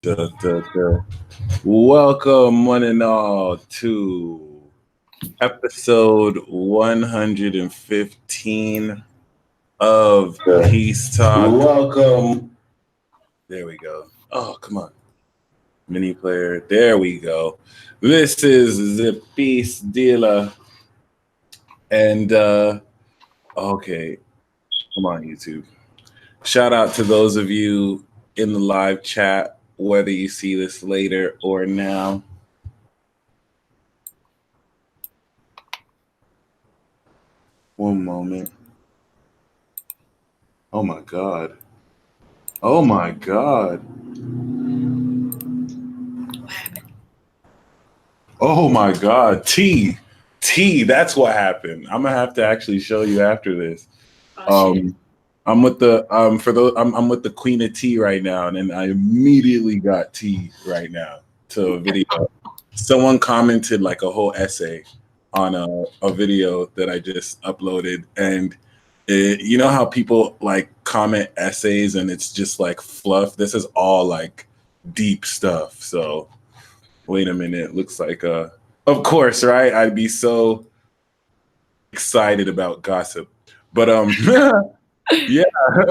Da. Welcome, one and all, to episode 115 of Peace Talk. Welcome. There we go. Oh, come on. Mini player. There we go. This is the Peace Dealer. And, okay. Come on, YouTube. Shout out to those of you in the live chat, whether you see this later or now. One moment. Oh my God. Oh my God. Oh my God. T, that's what happened. I'm gonna have to actually show you after this. I'm with the I'm with the Queen of Tea right now, and then I immediately got tea right now to a video. Someone commented like a whole essay on a video that I just uploaded, and you know how people like comment essays and it's just like fluff? This is all like deep stuff. So wait a minute, looks like of course, right? I'd be so excited about gossip. But yeah,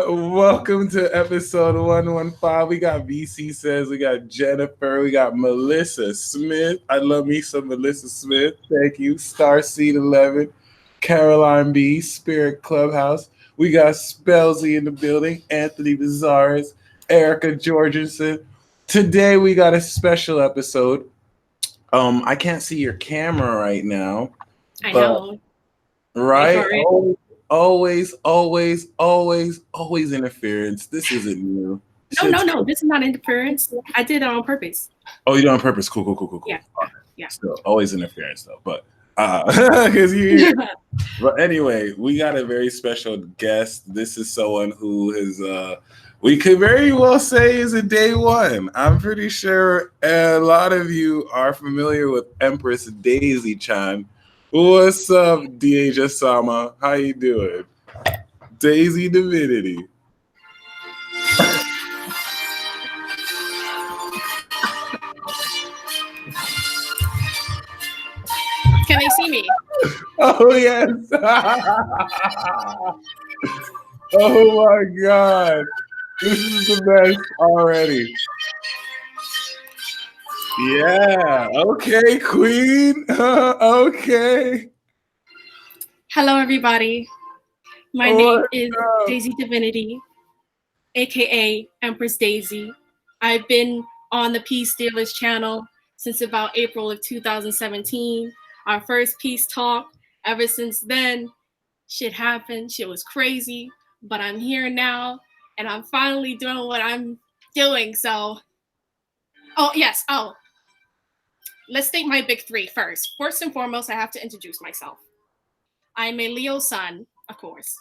welcome to episode 115. We got VC Says, we got Jennifer, we got Melissa Smith. I love me some Melissa Smith. Thank you. Starseed 11, Caroline B, Spirit Clubhouse. We got Spelzy in the building, Anthony Bazares, Erica Jorgensen. Today we got a special episode. I can't see your camera right now. I know. Right? Always interference. This isn't new. No. This is not interference. I did it on purpose. Oh, you did it on purpose. Cool. Yeah. Yeah. Still, always interference though. But because you. But anyway, we got a very special guest. This is someone who is we could very well say is a day one. I'm pretty sure a lot of you are familiar with Empress Daisy Chan. What's up, Deja Sama? How you doing? Daisy Divinity. Can they see me? Oh, yes. Oh, my God. This is the best already. Yeah. Okay, Queen. Okay. Hello, everybody. My name is Daisy Divinity, aka Empress Daisy. I've been on the Peace Stealers channel since about April of 2017. Our first peace talk. Ever since then, shit happened. Shit was crazy. But I'm here now, and I'm finally doing what I'm doing. So, let's state my big three first. First and foremost, I have to introduce myself. I'm a Leo sun, of course.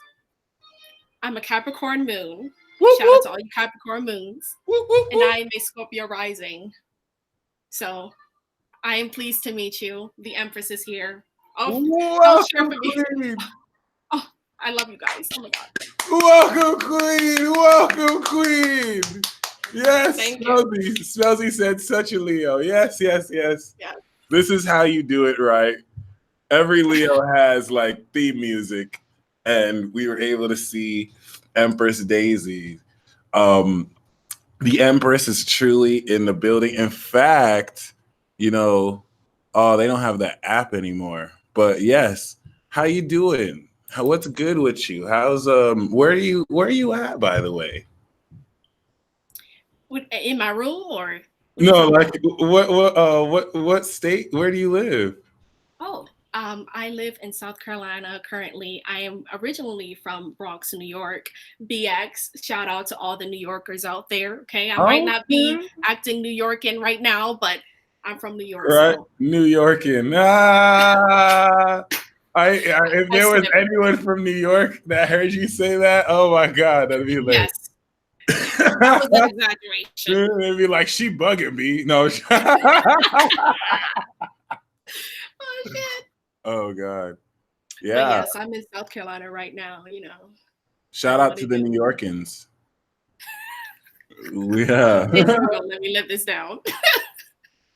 I'm a Capricorn moon. Shout out to all you Capricorn moons. And I am a Scorpio rising. So I am pleased to meet you. The Empress is here. Oh, welcome, Queen. Oh, I love you guys. Oh my God. Welcome, Queen. Yes, Spelzy said such a Leo. Yes. This is how you do it, right? Every Leo has like theme music, and we were able to see Empress Daisy. The Empress is truly in the building. In fact, they don't have that app anymore. But yes, how you doing? What's good with you? How's where are you at, by the way? In my room or no? Like what state? Where do you live? Oh, I live in South Carolina currently. I am originally from Bronx, New York. BX. Shout out to all the New Yorkers out there. Okay, I might not be acting New Yorkan right now, but I'm from New York. Right, so. New Yorkan. If there was anyone from New York that heard you say that, oh my God, that'd be hilarious. Yes. That was an exaggeration. They'd be like, she bugging me. No. Oh shit. Oh God. Yeah. But yes, I'm in South Carolina right now, Shout out to the New Yorkans. Yeah. Let me let this down.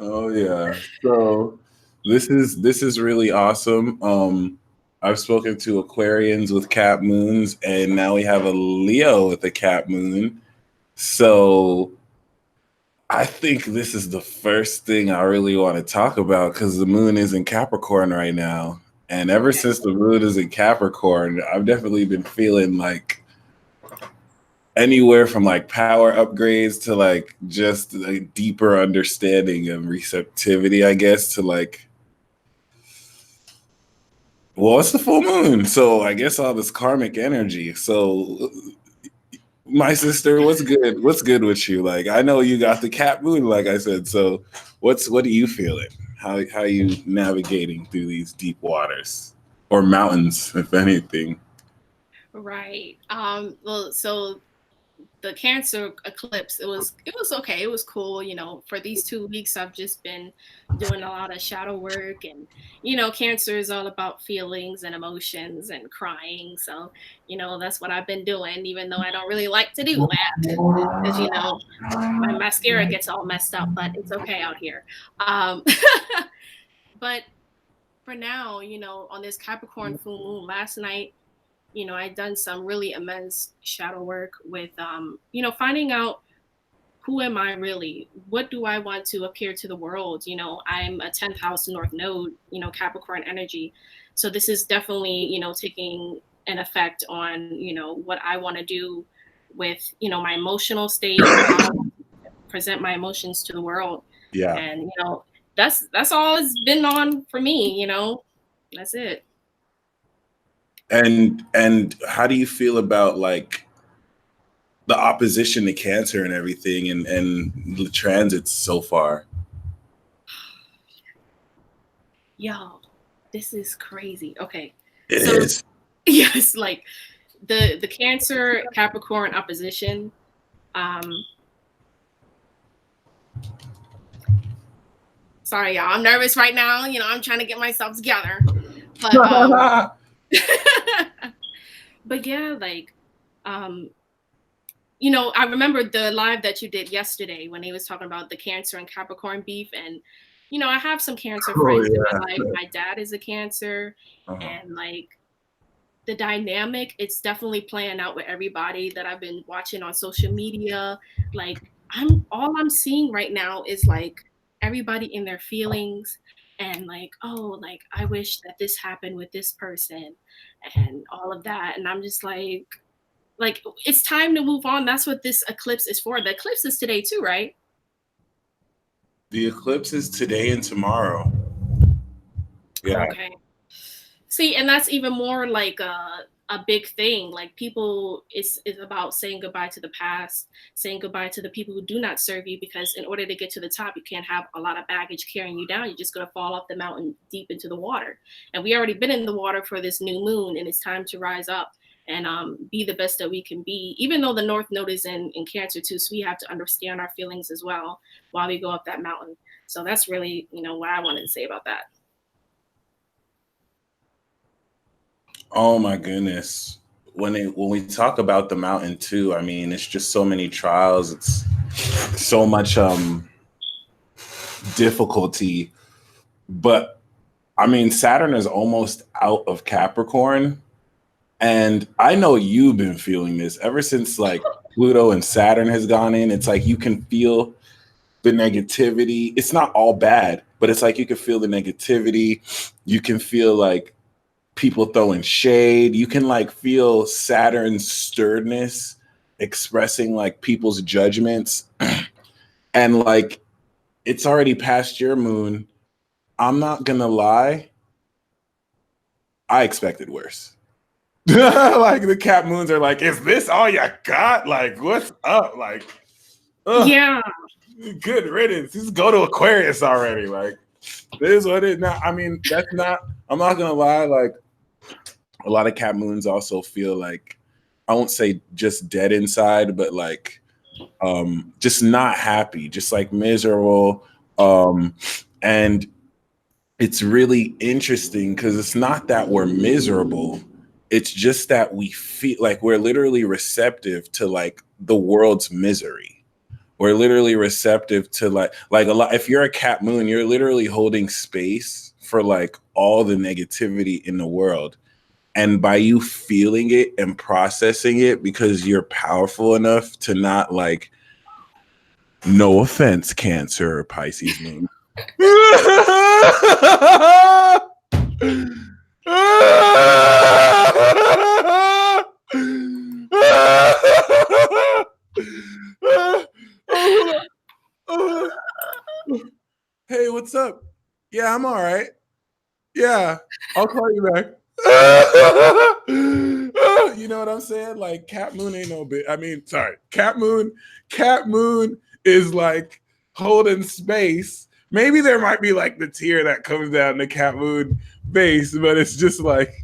Oh yeah. So this is really awesome. I've spoken to Aquarians with cap moons, and now we have a Leo with a cap moon. So I think this is the first thing I really want to talk about because the moon is in Capricorn right now. And ever since the moon is in Capricorn, I've definitely been feeling like anywhere from like power upgrades to like just a deeper understanding and receptivity, I guess, to like, well, it's the full moon. So I guess all this karmic energy. So my sister, what's good? What's good with you? Like, I know you got the cap moon, like I said. So what are you feeling? How are you navigating through these deep waters or mountains, if anything? Right. Well, so the Cancer eclipse, it was okay. It was cool. For these 2 weeks, I've just been doing a lot of shadow work, and Cancer is all about feelings and emotions and crying. So that's what I've been doing, even though I don't really like to do that, because my mascara gets all messed up. But it's okay out here. Um, but for now, on this Capricorn full moon last night, I'd done some really immense shadow work with, finding out who am I really? What do I want to appear to the world? I'm a 10th house North Node, Capricorn energy. So this is definitely, taking an effect on, what I want to do with, my emotional state and how I want to present my emotions to the world. Yeah. And, that's all it's been on for me, that's it. And how do you feel about like the opposition to Cancer and everything and the transits so far? Yo, this is crazy. Okay. It is. Yes, like the Cancer Capricorn opposition. Sorry, y'all. I'm nervous right now. I'm trying to get myself together. But but yeah, like I remember the live that you did yesterday when he was talking about the Cancer and Capricorn beef. And, I have some Cancer friends in my life. My dad is a Cancer. And like the dynamic, it's definitely playing out with everybody that I've been watching on social media. Like all I'm seeing right now is like everybody in their feelings and like, oh, like I wish that this happened with this person and all of that. And I'm just like it's time to move on. That's what this eclipse is for. The eclipse is today too, right? The eclipse is today and tomorrow. Yeah. Okay. See, and that's even more like a big thing. Like people, it's about saying goodbye to the past, saying goodbye to the people who do not serve you, because in order to get to the top, you can't have a lot of baggage carrying you down. You're just going to fall off the mountain deep into the water. And we already been in the water for this new moon, and it's time to rise up and be the best that we can be, even though the North Node is in Cancer too. So we have to understand our feelings as well while we go up that mountain. So that's really, what I wanted to say about that. Oh my goodness. When we talk about the mountain too, I mean, it's just so many trials. It's so much difficulty. But I mean, Saturn is almost out of Capricorn. And I know you've been feeling this ever since like Pluto and Saturn has gone in. It's like you can feel the negativity. It's not all bad, but it's like you can feel the negativity. You can feel like people throwing shade. You can like feel Saturn's sternness expressing like people's judgments. And like it's already past your moon. I'm not gonna lie. I expected worse. Like the cap moons are like, is this all you got? Like, what's up? Like, yeah, good riddance. Just go to Aquarius already. Like, this is what it is. Now, I mean, that's not. I'm not gonna lie. Like, a lot of cap moons also feel like, I won't say just dead inside, but like, just not happy, just like miserable. And it's really interesting because it's not that we're miserable. It's just that we feel like we're literally receptive to like the world's misery. we're literally receptive to like a lot. If you're a cat moon, you're literally holding space for like all the negativity in the world. And by you feeling it and processing it, because you're powerful enough to not like, no offense, Cancer or Pisces moon. Hey, what's up? Yeah, I'm all right. Yeah, I'll call you back. You know what I'm saying? Like Cat Moon ain't no bit. I mean, sorry, Cat Moon is like holding space. Maybe there might be like the tear that comes down the Cat Moon face, but it's just like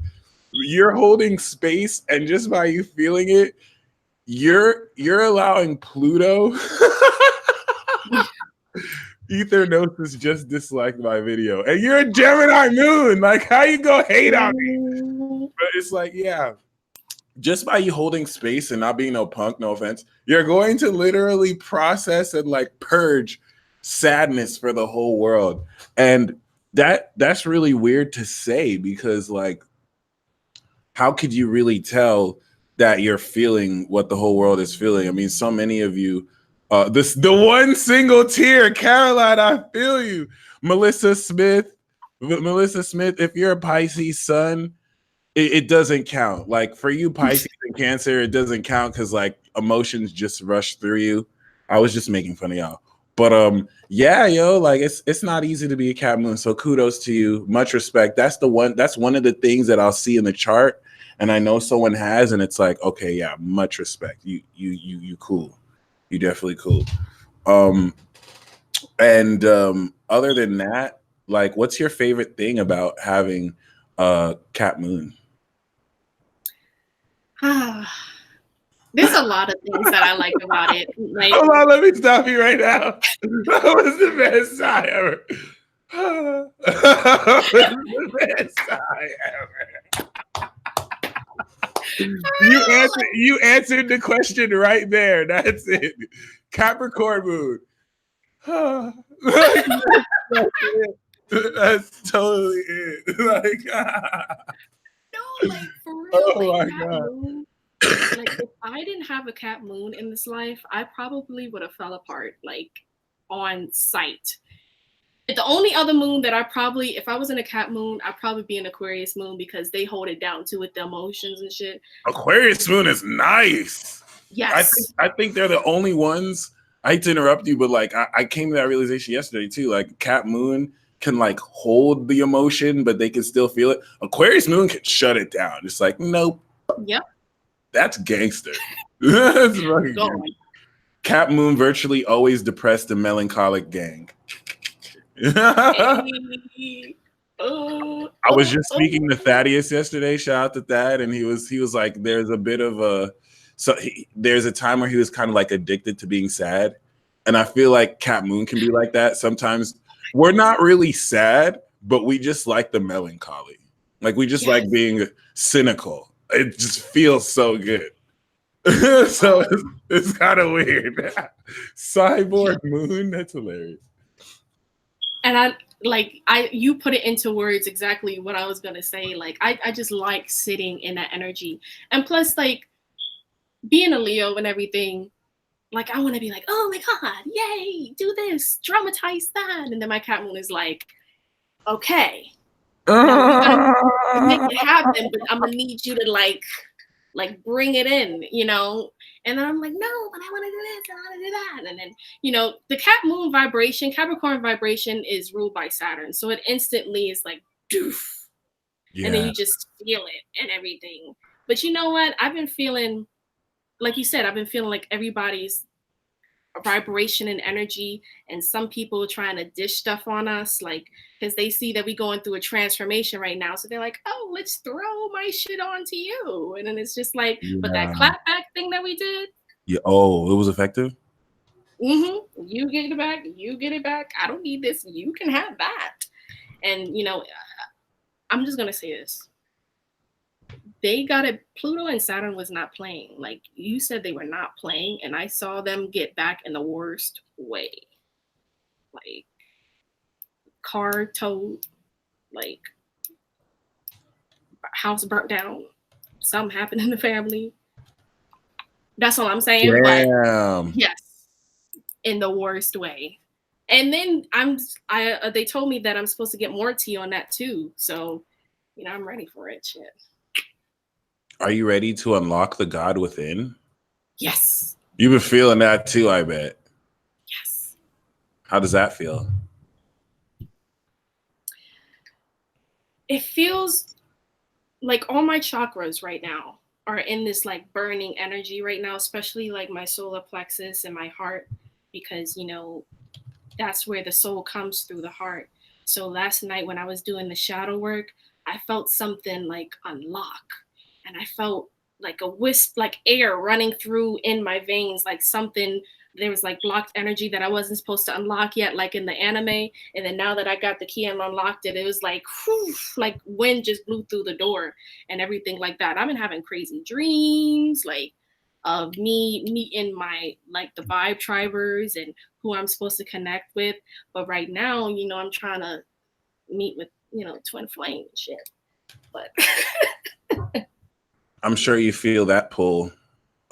you're holding space, and just by you feeling it, you're allowing Pluto. Ethernosis just disliked my video, and you're a Gemini moon. Like, how you go hate on me? But it's like, yeah, just by you holding space and not being no punk, no offense, you're going to literally process and like purge sadness for the whole world. And that's really weird to say, because like, how could you really tell that you're feeling what the whole world is feeling? I mean, so many of you, the one single tear, Caroline, I feel you. Melissa Smith, if you're a Pisces sun, it doesn't count. Like for you, Pisces and Cancer, it doesn't count because like emotions just rush through you. I was just making fun of y'all. But yeah, yo, like it's not easy to be a cat moon. So kudos to you. Much respect. That's one of the things that I'll see in the chart. And I know someone has, and it's like, okay, yeah, much respect. You cool. You definitely cool. And other than that, like, what's your favorite thing about having cat moon? There's a lot of things that I like about it. Like, hold on, let me stop you right now. That was the best sigh ever. That was the best sigh ever. You answered the question right there. That's it. Capricorn moon. That's totally it. Like, no, like for real. Oh like, my God. Moon, like if I didn't have a cat moon in this life, I probably would have fell apart like on sight. The only other moon that I probably, if I was in a cat moon, I'd probably be an Aquarius moon because they hold it down too with the emotions and shit. Aquarius moon is nice. Yes. I think they're the only ones. I hate to interrupt you, but like I came to that realization yesterday too. Like cat moon can like hold the emotion, but they can still feel it. Aquarius moon can shut it down. It's like, nope. Yep. That's gangster. That's fucking gangster. Cat moon virtually always depressed and melancholic gang. I was just speaking to Thaddeus yesterday. Shout out to Thad, and he was like, there's a bit of a there's a time where he was kind of like addicted to being sad, and I feel like cat moon can be like that sometimes. We're not really sad, but we just like the melancholy. Like we just like being cynical. It just feels so good. So it's kind of weird. Cyborg moon, that's hilarious. And you put it into words exactly what I was gonna say. Like I just like sitting in that energy. And plus, like being a Leo and everything, like I want to be like, oh my God, yay, do this, dramatize that. And then my cat moon is like, okay, now we're gonna make it happen, but I'm gonna need you to like bring it in, you know? And then I'm like, no, but I want to do this, I want to do that. And then, you know, the cat moon vibration, Capricorn vibration is ruled by Saturn. So it instantly is like, doof. Yeah. And then you just feel it and everything. But you know what? I've been feeling, like you said, I've been feeling like everybody's vibration and energy, and some people trying to dish stuff on us, like because they see that we're going through a transformation right now, so they're like, oh, let's throw my shit onto you. And then it's just like, but that clap back thing that we did, it was effective. You get it back, I don't need this, you can have that. And you know, I'm just gonna say this, they got it. Pluto and Saturn was not playing. Like you said, they were not playing, and I saw them get back in the worst way. Like car towed, like house burnt down, something happened in the family. That's all I'm saying. Damn. But yes, in the worst way. And then they told me that I'm supposed to get more tea on that too. So, I'm ready for it. Shit. Are you ready to unlock the God within? Yes. You've been feeling that too, I bet. Yes. How does that feel? It feels like all my chakras right now are in this like burning energy right now, especially like my solar plexus and my heart, because, that's where the soul comes through the heart. So last night when I was doing the shadow work, I felt something like unlock, and I felt like a wisp, like air running through in my veins, like something, there was like blocked energy that I wasn't supposed to unlock yet, like in the anime. And then now that I got the key and unlocked it, it was like, whew, like wind just blew through the door and everything like that. I've been having crazy dreams, like of me meeting my, like the vibe tribers and who I'm supposed to connect with. But right now, I'm trying to meet with, twin flame and shit. But I'm sure you feel that pull.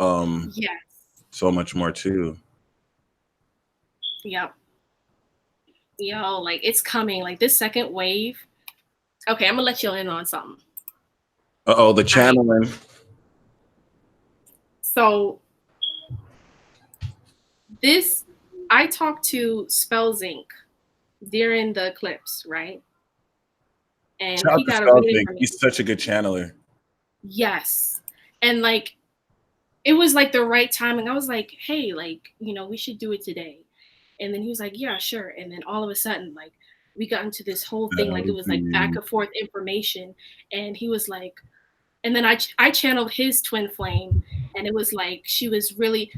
Yes. So much more too. Yep. Like it's coming, like this second wave. Okay, I'm gonna let you in on something. Uh-oh, the channeling. So I talked to Spells Inc. during the eclipse, right? And he got a reading from me. He's such a good channeler. Yes. And like it was like the right timing. I was like, hey, like, we should do it today. And then he was like, yeah, sure. And then all of a sudden, like, we got into this whole thing, like it was like back and forth information. And he was like, and then I channeled his twin flame, and it was like she was really,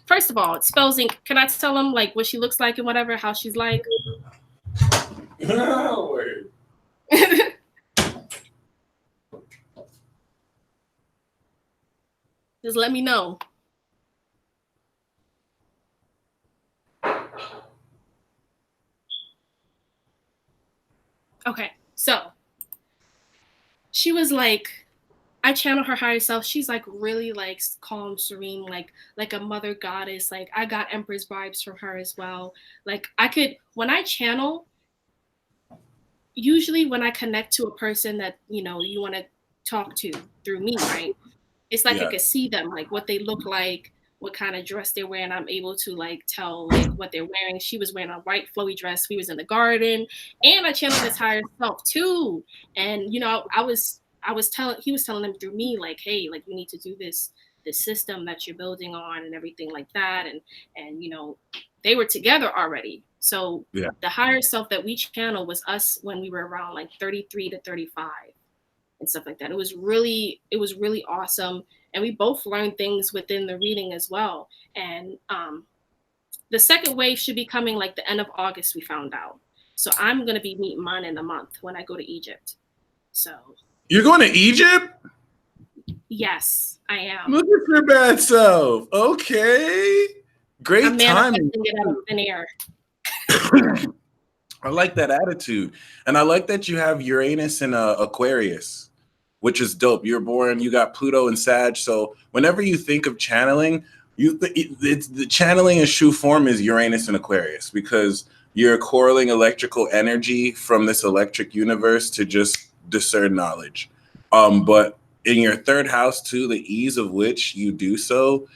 first of all, it's Spells Inc. Can I tell him like what she looks like and whatever, how she's like? Just let me know. Okay, so she was like, I channel her higher self. She's like really like calm, serene, like a mother goddess. Like I got Empress vibes from her as well. Like when I channel, usually when I connect to a person that, you want to talk to through me, right? It's like I could see them, like what they look like, what kind of dress they're wearing. I'm able to like tell like what they're wearing. She was wearing a white flowy dress. We was in the garden, and I channeled his higher self too. And he was telling them through me like, hey, like you need to do this system that you're building on and everything like that. And they were together already. So the higher self that we channeled was us when we were around like 33 to 35 and stuff like that. It was really awesome. And we both learned things within the reading as well. And the second wave should be coming like the end of August, we found out. So I'm going to be meeting mine in a month when I go to Egypt. So you're going to Egypt? Yes, I am. Look at your bad self. Okay. Great timing. In air. I like that attitude. And I like that you have Uranus and Aquarius, which is dope. You're born, you got Pluto and Sag. So whenever you think of channeling, it's the channeling in true form is Uranus and Aquarius, because you're correlating electrical energy from this electric universe to just discern knowledge. But in your third house too, the ease of which you do so.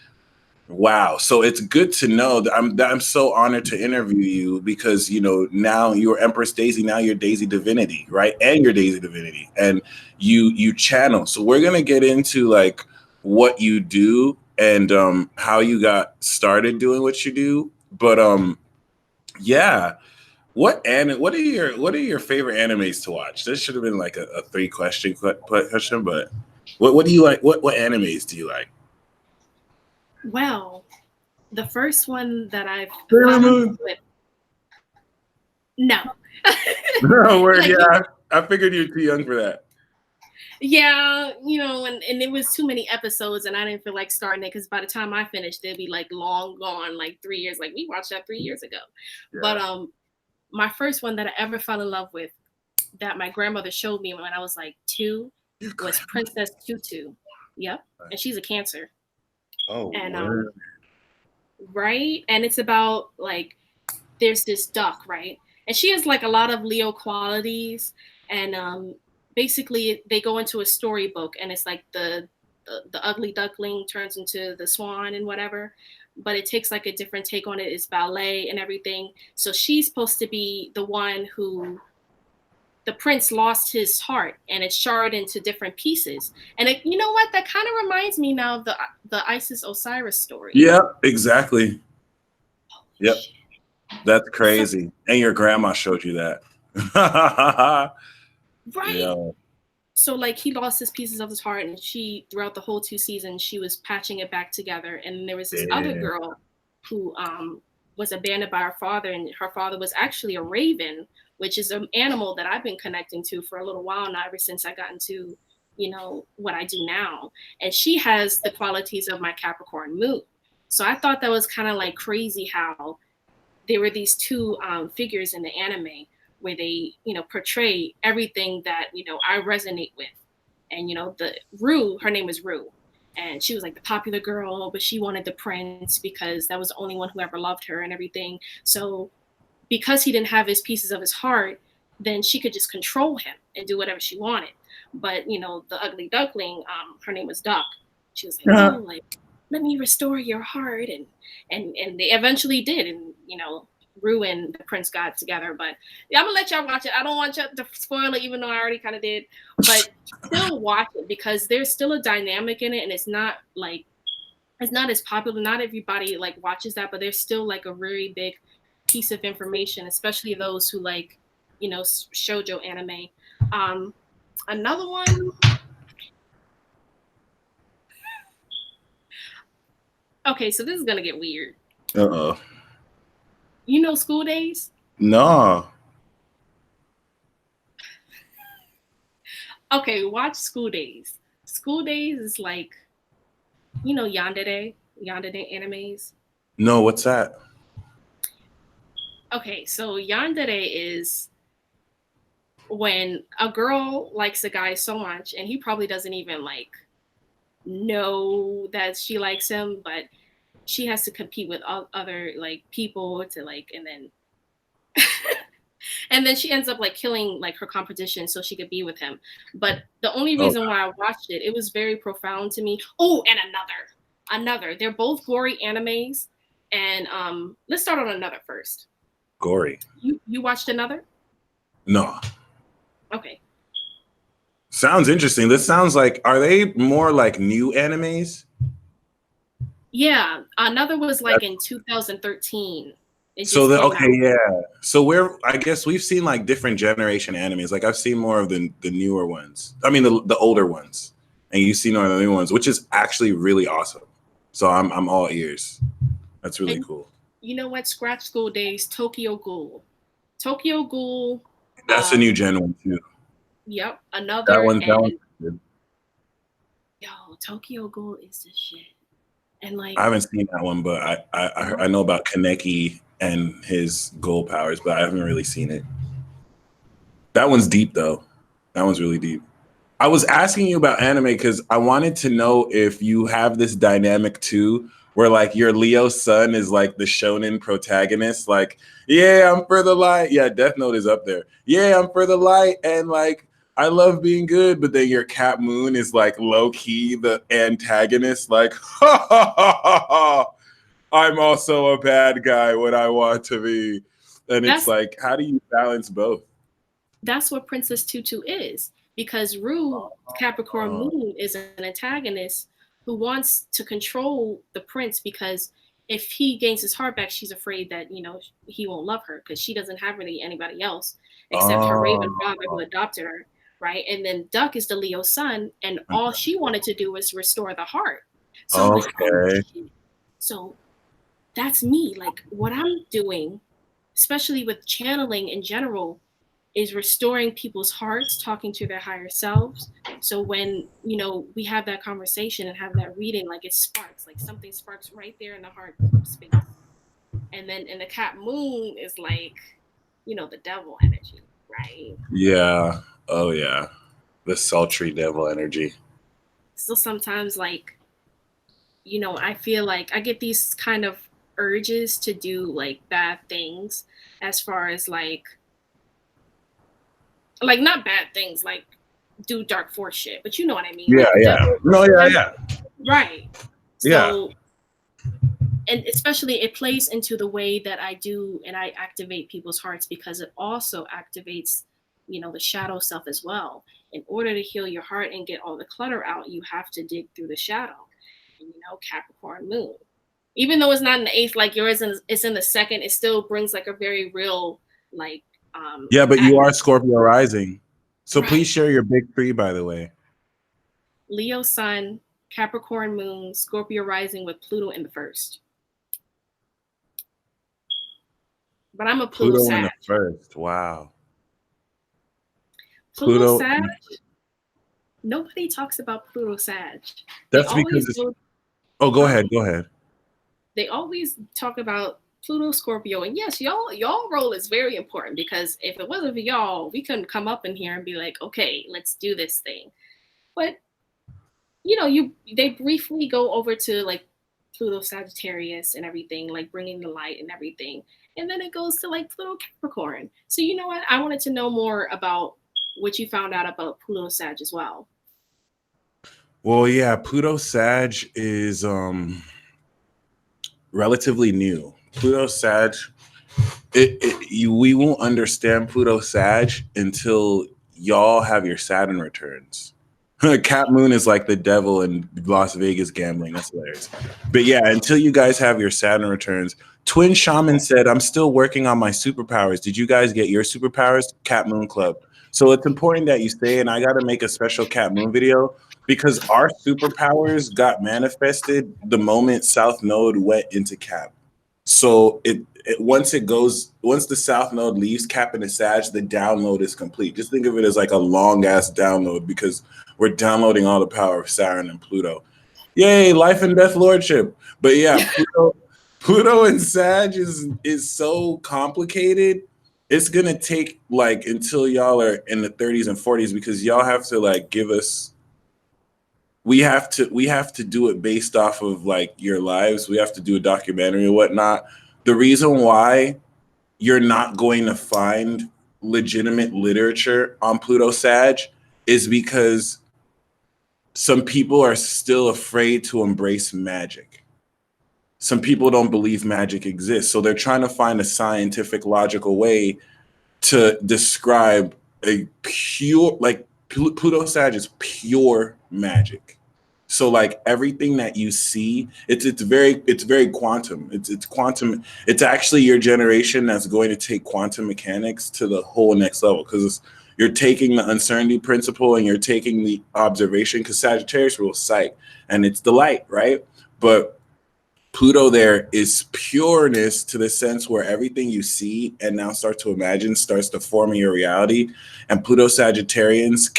Wow. So it's good to know that I'm so honored to interview you, because, now you're Empress Daisy, now you're Daisy Divinity, right? And you're Daisy Divinity, and you channel. So we're going to get into like what you do and how you got started doing what you do. But yeah. What are your favorite animes to watch? This should have been like a 3-question question, but what do you like? What animes do you like? Well, the first one that I've with, no. No word, yeah. I figured you're too young for that. Yeah, you know, and it was too many episodes, and I didn't feel like starting it because by the time I finished, it'd be like long gone, like 3 years. Like we watched that 3 years ago. Yeah. But my first one that I ever fell in love with, that my grandmother showed me when I was like 2, was Princess Tutu. Yep, and she's a Cancer. Oh, And word. right, and it's about like there's this duck, right, and she has like a lot of Leo qualities, and basically they go into a storybook, and it's like the ugly duckling turns into the swan and whatever, but it takes like a different take on it. It's ballet and everything. So she's supposed to be the one who the prince lost his heart and it's sharded into different pieces. And you know what? That kind of reminds me now of the Isis Osiris story. Yeah, exactly. Holy yep. Shit. That's crazy. And your grandma showed you that. Right. Yeah. So like he lost his pieces of his heart, and she, throughout the whole 2 seasons, she was patching it back together. And there was this other girl who was abandoned by her father, and her father was actually a raven, which is an animal that I've been connecting to for a little while now, ever since I got into, you know, what I do now. And she has the qualities of my Capricorn moon. So I thought that was kind of like crazy how there were these two figures in the anime where they, you know, portray everything that, you know, I resonate with. And, you know, the Rue, her name was Rue. And she was like the popular girl, but she wanted the prince because that was the only one who ever loved her and everything. So because he didn't have his pieces of his heart, then she could just control him and do whatever she wanted. But, you know, the ugly duckling, her name was Duck. She was like, oh, like, let me restore your heart. And they eventually did. And, you know, Rue and the prince got together. But yeah, I'm gonna let y'all watch it. I don't want y'all to spoil it, even though I already kind of did. But still watch it, because there's still a dynamic in it, and it's not like, it's not as popular. Not everybody like watches that, but there's still like a really big piece of information, especially those who like, you know, shoujo anime. Another one. Okay, so this is gonna get weird. Uh-oh. You know School Days? No. Okay, watch School Days. School Days is like, you know, yandere animes. No, what's that? Okay, so yandere is when a girl likes a guy so much, and he probably doesn't even like know that she likes him, but she has to compete with other like people to like, and then and then she ends up like killing like her competition so she could be with him. But the only reason why I watched it, it was very profound to me. Oh, and another. They're both gory animes, and let's start on another first. Gory. You watched another? No. Okay. Sounds interesting. This sounds like, are they more like new animes? Yeah, another was like in 2013. It So just came okay, out. yeah. So I guess we've seen like different generation animes. Like I've seen more of the newer ones. I mean the older ones, and you've seen more of the new ones, which is actually really awesome. So I'm all ears. That's really cool. You know what? Scratch School Days, Tokyo Ghoul. Tokyo Ghoul. That's a new gen one too. Yep, another. That one's good. Yo, Tokyo Ghoul is the shit. And like, I haven't seen that one, but I know about Kaneki and his gold powers, but I haven't really seen it. That one's deep though. That one's really deep. I was asking you about anime because I wanted to know if you have this dynamic too, where like your Leo sun is like the shonen protagonist. Like, yeah, I'm for the light. Yeah, Death Note is up there. Yeah, I'm for the light, and like I love being good. But then your Cap Moon is like low key the antagonist. Like, ha ha ha ha ha. I'm also a bad guy when I want to be. And it's like, how do you balance both? That's what Princess Tutu is, because Rue, Capricorn Moon, is an antagonist who wants to control the prince, because if he gains his heart back, she's afraid that, you know, he won't love her because she doesn't have really anybody else except her raven father who adopted her, right? And then Duck is the Leo sun, and all she wanted to do was restore the heart. So I'm like, oh, shit. So that's me. Like what I'm doing, especially with channeling in general, is restoring people's hearts, talking to their higher selves. So when, you know, we have that conversation and have that reading, like it sparks, like something sparks right there in the heart space. And then in the Cap Moon is like, you know, the devil energy, right? Yeah. Oh yeah. The sultry devil energy. So sometimes, like, you know, I feel like I get these kind of urges to do like bad things, as far as like not bad things, like do dark force shit, but you know what I mean, Yeah, like yeah. No, yeah, yeah. right. Yeah. So, and especially it plays into the way that I do and I activate people's hearts, because it also activates, you know, the shadow self as well. In order to heal your heart and get all the clutter out, you have to dig through the shadow. And, you know, Capricorn moon, even though it's not in the eighth like yours, and it's in the second, it still brings like a very real, like, Yeah, but you are Scorpio rising. So right. please share your big three, by the way. Leo sun, Capricorn moon, Scorpio rising with Pluto in the first. But I'm a Pluto Pluto in Sag. the first. Wow. Pluto Sag. Nobody talks about Pluto Sag. That's because it's... Oh, go ahead. Go ahead. They always talk about Pluto Scorpio, and yes, y'all role is very important, because if it wasn't for y'all, we couldn't come up in here and be like, okay, let's do this thing. But you know, they briefly go over to like Pluto Sagittarius and everything, like bringing the light and everything, and then it goes to like Pluto Capricorn. So you know what? I wanted to know more about what you found out about Pluto Sag as well. Well, yeah, Pluto Sag is relatively new. Pluto Sag, we won't understand Pluto Sag until y'all have your Saturn returns. Cap Moon is like the devil in Las Vegas gambling. That's hilarious. But yeah, until you guys have your Saturn returns. Twin Shaman said, I'm still working on my superpowers. Did you guys get your superpowers? Cap Moon Club. So it's important that you stay, and I got to make a special Cap Moon video, because our superpowers got manifested the moment South Node went into Cap. So once the South Node leaves Cap into Sag, the download is complete. Just think of it as like a long ass download, because we're downloading all the power of Saturn and Pluto. Yay, life and death lordship. But yeah, Pluto and Sag is so complicated. It's gonna take like until y'all are in the 30s and 40s, because y'all have to like give us. We have to do it based off of like your lives. We have to do a documentary or whatnot. The reason why you're not going to find legitimate literature on Pluto Sag is because some people are still afraid to embrace magic. Some people don't believe magic exists. So they're trying to find a scientific, logical way to describe a pure, like Pluto Sag is pure magic. So like everything that you see, it's very quantum. It's quantum. It's actually your generation that's going to take quantum mechanics to the whole next level, because you're taking the uncertainty principle and you're taking the observation, because Sagittarius rules sight and it's the light, right? But Pluto there is pureness, to the sense where everything you see and now start to imagine starts to form in your reality. And Pluto Sagittarians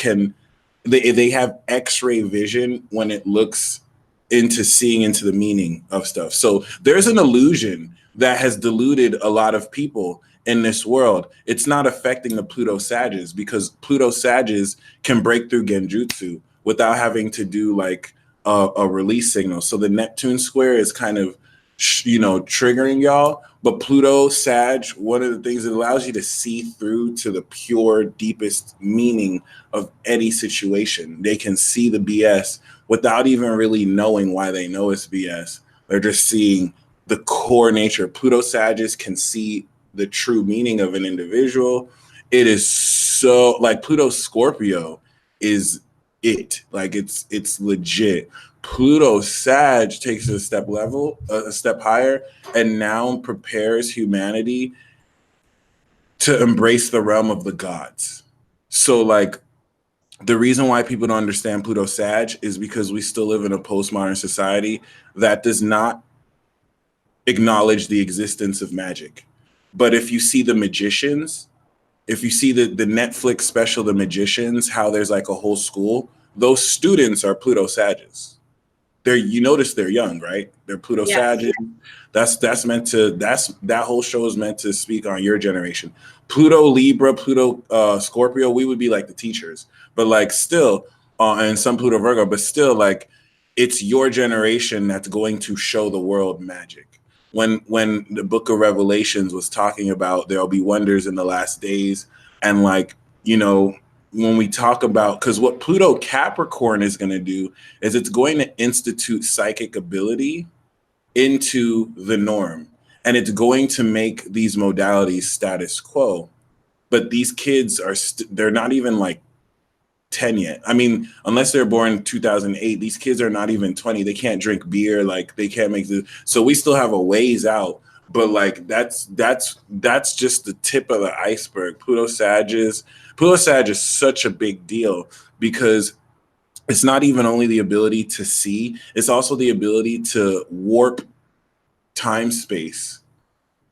they have X-ray vision when it looks into seeing into the meaning of stuff. So there's an illusion that has deluded a lot of people in this world. It's not affecting the Pluto Sages, because Pluto Sages can break through Genjutsu without having to do like a release signal. So the Neptune square is kind of, triggering y'all. But Pluto Sag, one of the things, it allows you to see through to the pure, deepest meaning of any situation. They can see the BS without even really knowing why they know it's BS. They're just seeing the core nature. Pluto Sages can see the true meaning of an individual. It is so like Pluto Scorpio is it. Like it's legit. Pluto Sag takes it a step higher, and now prepares humanity to embrace the realm of the gods. So like the reason why people don't understand Pluto Sag is because we still live in a postmodern society that does not acknowledge the existence of magic. But if you see the magicians, if you see the Netflix special, The Magicians, how there's like a whole school, those students are Pluto Sages. You notice they're young, right? They're Pluto Sages. That whole show is meant to speak on your generation. Pluto Libra, Pluto Scorpio, we would be like the teachers, but like still, and some Pluto Virgo, but still like it's your generation that's going to show the world magic. When the book of Revelations was talking about there'll be wonders in the last days, and like, you know, when we talk about, because what Pluto Capricorn is going to do is it's going to institute psychic ability into the norm, and it's going to make these modalities status quo. But these kids are they're not even like 10 yet. I mean, unless they're born in 2008, these kids are not even 20. They can't drink beer, like they can't make the, so we still have a ways out. But like that's just the tip of the iceberg. Pluto Sag is such a big deal because it's not even only the ability to see, it's also the ability to warp time space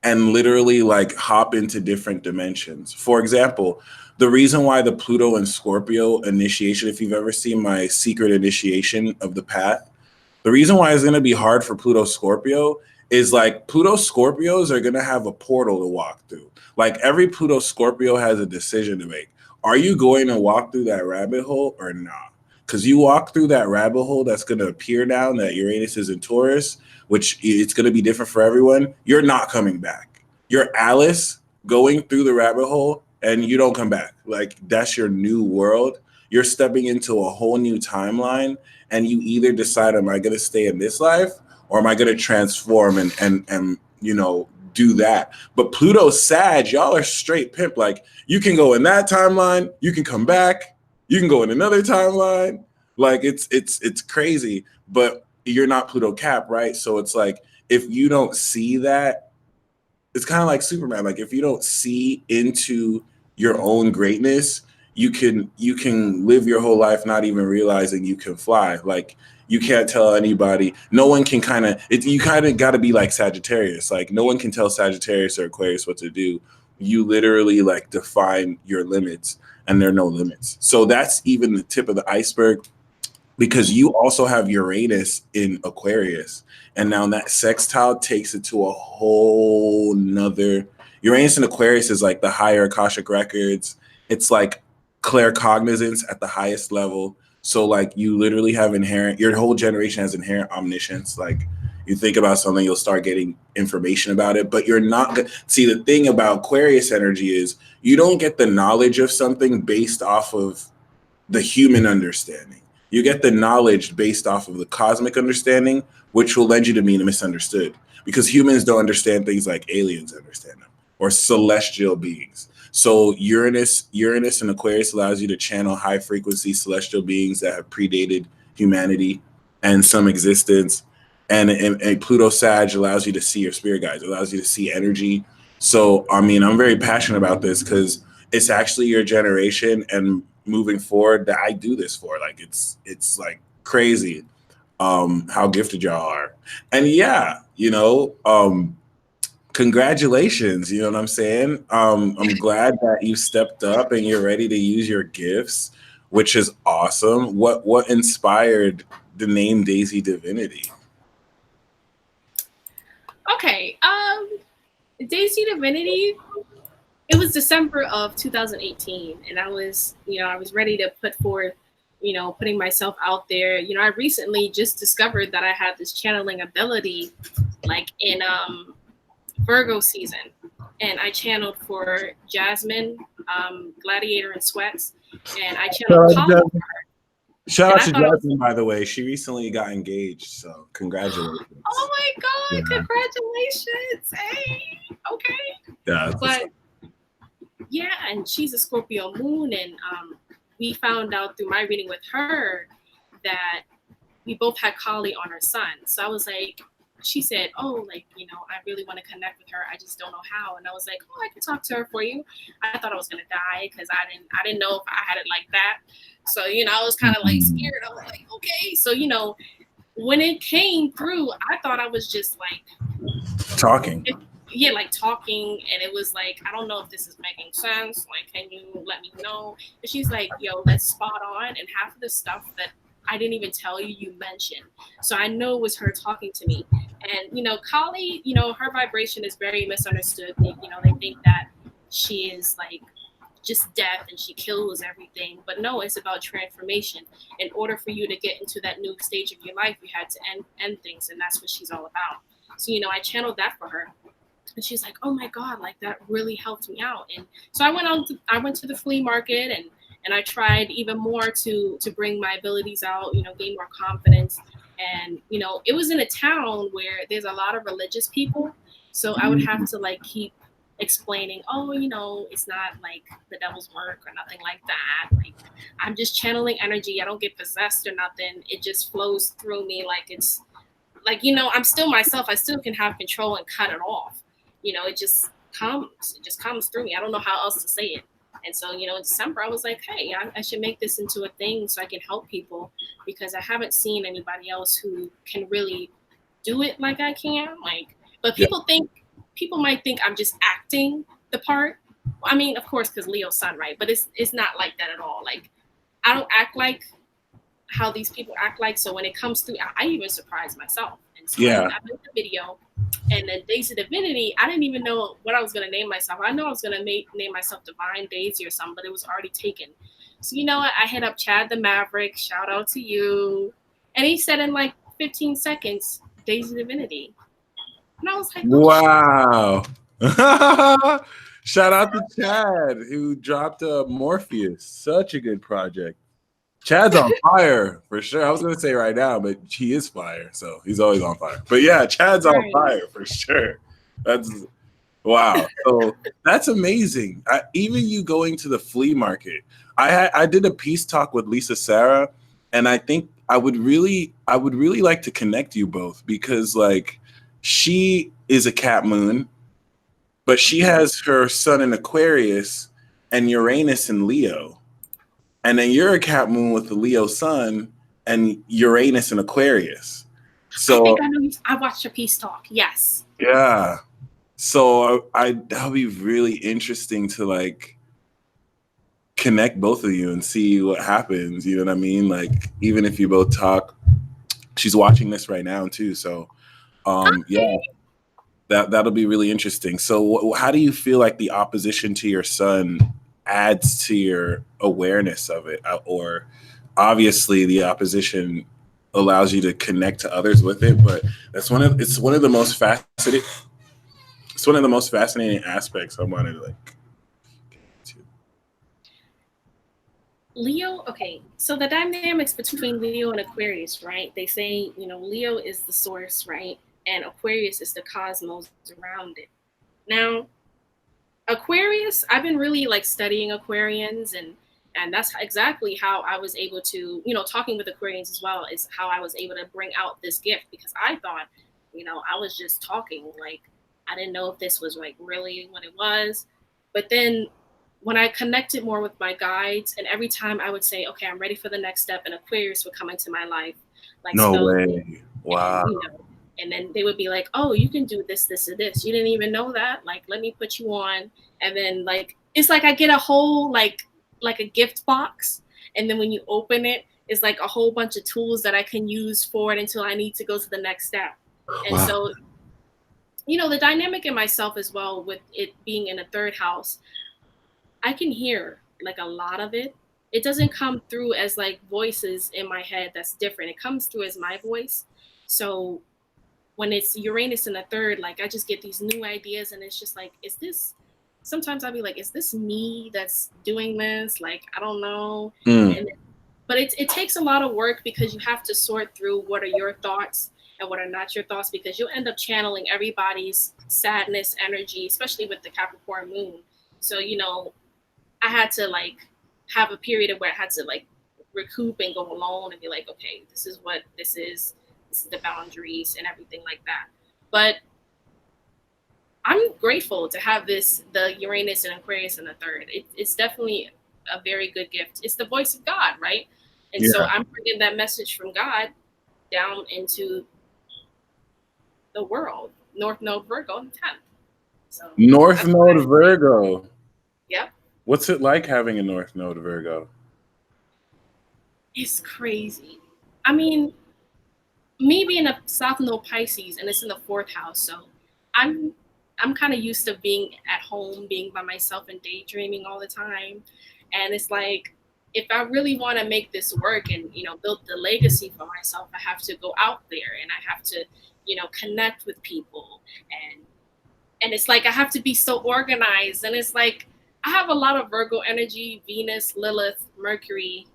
and literally like hop into different dimensions. For example, the reason why the Pluto and Scorpio initiation, if you've ever seen my secret initiation of the path, the reason why it's going to be hard for Pluto Scorpio is like Pluto Scorpios are going to have a portal to walk through. Like every Pluto Scorpio has a decision to make. Are you going to walk through that rabbit hole or not? Because you walk through that rabbit hole that's going to appear down that Uranus is in Taurus, which it's going to be different for everyone. You're not coming back. You're Alice going through the rabbit hole and you don't come back. Like that's your new world. You're stepping into a whole new timeline, and you either decide, am I going to stay in this life or am I going to transform and you know, do that? But Pluto Sag, y'all are straight pimp. Like you can go in that timeline, you can come back, you can go in another timeline. Like it's crazy, but you're not Pluto Cap, right? So it's like, if you don't see that, it's kind of like Superman. Like if you don't see into your own greatness, you can live your whole life not even realizing you can fly. Like you can't tell anybody. No one can you kind of got to be like Sagittarius. Like no one can tell Sagittarius or Aquarius what to do. You literally like define your limits, and there are no limits. So that's even the tip of the iceberg, because you also have Uranus in Aquarius. And now that sextile takes it to a whole nother. Uranus in Aquarius is like the higher Akashic records. It's like claircognizance at the highest level. So like you literally have your whole generation has inherent omniscience. Like you think about something, you'll start getting information about it, but you're not see, the thing about Aquarius energy is you don't get the knowledge of something based off of the human understanding. You get the knowledge based off of the cosmic understanding, which will lend you to being misunderstood, because humans don't understand things like aliens understand them or celestial beings. So Uranus and Aquarius allows you to channel high frequency celestial beings that have predated humanity and some existence. And Pluto Sag allows you to see your spirit guides, allows you to see energy. So, I mean, I'm very passionate about this because it's actually your generation, and moving forward that I do this for. Like it's like crazy how gifted y'all are. And yeah, you know, congratulations, you know what I'm saying? I'm glad that you stepped up and you're ready to use your gifts, which is awesome. What inspired the name Daisy Divinity? Okay, Daisy Divinity, it was December of 2018, and I was ready to put forth, putting myself out there. I recently just discovered that I had this channeling ability, like in Virgo season, and I channeled for Jasmine, Gladiator and Sweats, and I channeled Colin. Shout out to Jasmine, by the way. She recently got engaged, so congratulations. Oh my God, yeah. Congratulations. Hey, okay. Yeah. But yeah, and she's a Scorpio moon, and we found out through my reading with her that we both had Kali on our sun. So I was like, she said, oh, like, I really want to connect with her. I just don't know how. And I was like, oh, I can talk to her for you. I thought I was going to die because I didn't know if I had it like that. So, I was kind of like scared. I was like, okay. So, when it came through, I thought I was just like talking. yeah, like talking, and it was like, I don't know if this is making sense. Like, can you let me know? And she's like, yo, that's spot on. And half of the stuff that I didn't even tell you, you mentioned. So I know it was her talking to me. And, you know, Kali, you know, her vibration is very misunderstood. You know, they think that she is like just death and she kills everything. But no, it's about transformation. In order for you to get into that new stage of your life, you had to end things. And that's what she's all about. So, you know, I channeled that for her. And she's like, oh my God, like that really helped me out. And so I went to the flea market, and I tried even more to bring my abilities out, you know, gain more confidence. And, you know, it was in a town where there's a lot of religious people. So I would have to like keep explaining, oh, you know, it's not like the devil's work or nothing like that. Like, I'm just channeling energy. I don't get possessed or nothing. It just flows through me like it's like, you know, I'm still myself. I still can have control and cut it off. You know, it just comes through me. I don't know how else to say it. And so, you know, in December, I was like, hey, I should make this into a thing so I can help people, because I haven't seen anybody else who can really do it like I can. Like, but people might think I'm just acting the part. I mean, of course, because Leo's son, right? But it's not like that at all. Like, I don't act like how these people act like. So when it comes through, I even surprise myself. And so I made the video. And then Daisy Divinity, I didn't even know what I was going to name myself. I know I was going to name myself Divine Daisy or something, but it was already taken. So, you know what? I hit up Chad the Maverick. Shout out to you. And he said in like 15 seconds, Daisy Divinity. And I was like, oh, wow. Shout out to Chad, who dropped Morpheus. Such a good project. Chad's on fire for sure. I was gonna say right now, but he is fire, so he's always on fire. But yeah, Chad's on fire for sure. That's wow. So that's amazing. Even you going to the flea market. I did a peace talk with Lisa Sarah, and I think I would really like to connect you both, because like she is a cat moon, but she has her sun in Aquarius and Uranus in Leo. And then you're a cat moon with the Leo sun and Uranus and Aquarius. So I think I know. I watched your peace talk. Yes. Yeah. So that'll be really interesting to like connect both of you and see what happens. You know what I mean? Like, even if you both talk, she's watching this right now too. So yeah, that'll be really interesting. So how do you feel like the opposition to your sun adds to your awareness of it? Or obviously the opposition allows you to connect to others with it, but it's one of the most fascinating aspects I wanted to like get to. Leo, okay, so the dynamics between Leo and Aquarius, right? They say, you know, Leo is the source, right? And Aquarius is the cosmos around it. Now, Aquarius, I've been really like studying Aquarians, and that's exactly how I was able to, you know, talking with Aquarians as well, is how I was able to bring out this gift, because I thought, you know, I was just talking, like I didn't know if this was like really what it was. But then when I connected more with my guides, and every time I would say, okay, I'm ready for the next step, and Aquarius would come into my life, like No way. Wow. and, you know, and then they would be like, oh, you can do this, this, and this. You didn't even know that. Like, let me put you on. And then like, it's like I get a whole like a gift box. And then when you open it, it's like a whole bunch of tools that I can use for it until I need to go to the next step. And so, you know, the dynamic in myself as well, with it being in a third house, I can hear like a lot of it. It doesn't come through as like voices in my head that's different. It comes through as my voice. So when it's Uranus in the third, like I just get these new ideas, and it's just like, is this, sometimes I'll be like, is this me that's doing this? Like, I don't know. But it takes a lot of work, because you have to sort through what are your thoughts and what are not your thoughts, because you'll end up channeling everybody's sadness energy, especially with the Capricorn moon. So, you know, I had to like have a period of where I had to like recoup and go alone and be like, okay, this is what this is. This is the boundaries and everything like that. But I'm grateful to have the Uranus and Aquarius in the third. It's definitely a very good gift. It's the voice of God, right? And so I'm bringing that message from God down into the world. North Node Virgo in the 10th. So North Node Virgo. Yep. What's it like having a North Node Virgo? It's crazy. I mean, me being a South Node Pisces, and it's in the 4th house, so I'm kind of used to being at home, being by myself and daydreaming all the time. And it's like, if I really want to make this work and, you know, build the legacy for myself, I have to go out there and I have to, you know, connect with people. And it's like I have to be so organized. And it's like I have a lot of Virgo energy, Venus, Lilith, Mercury,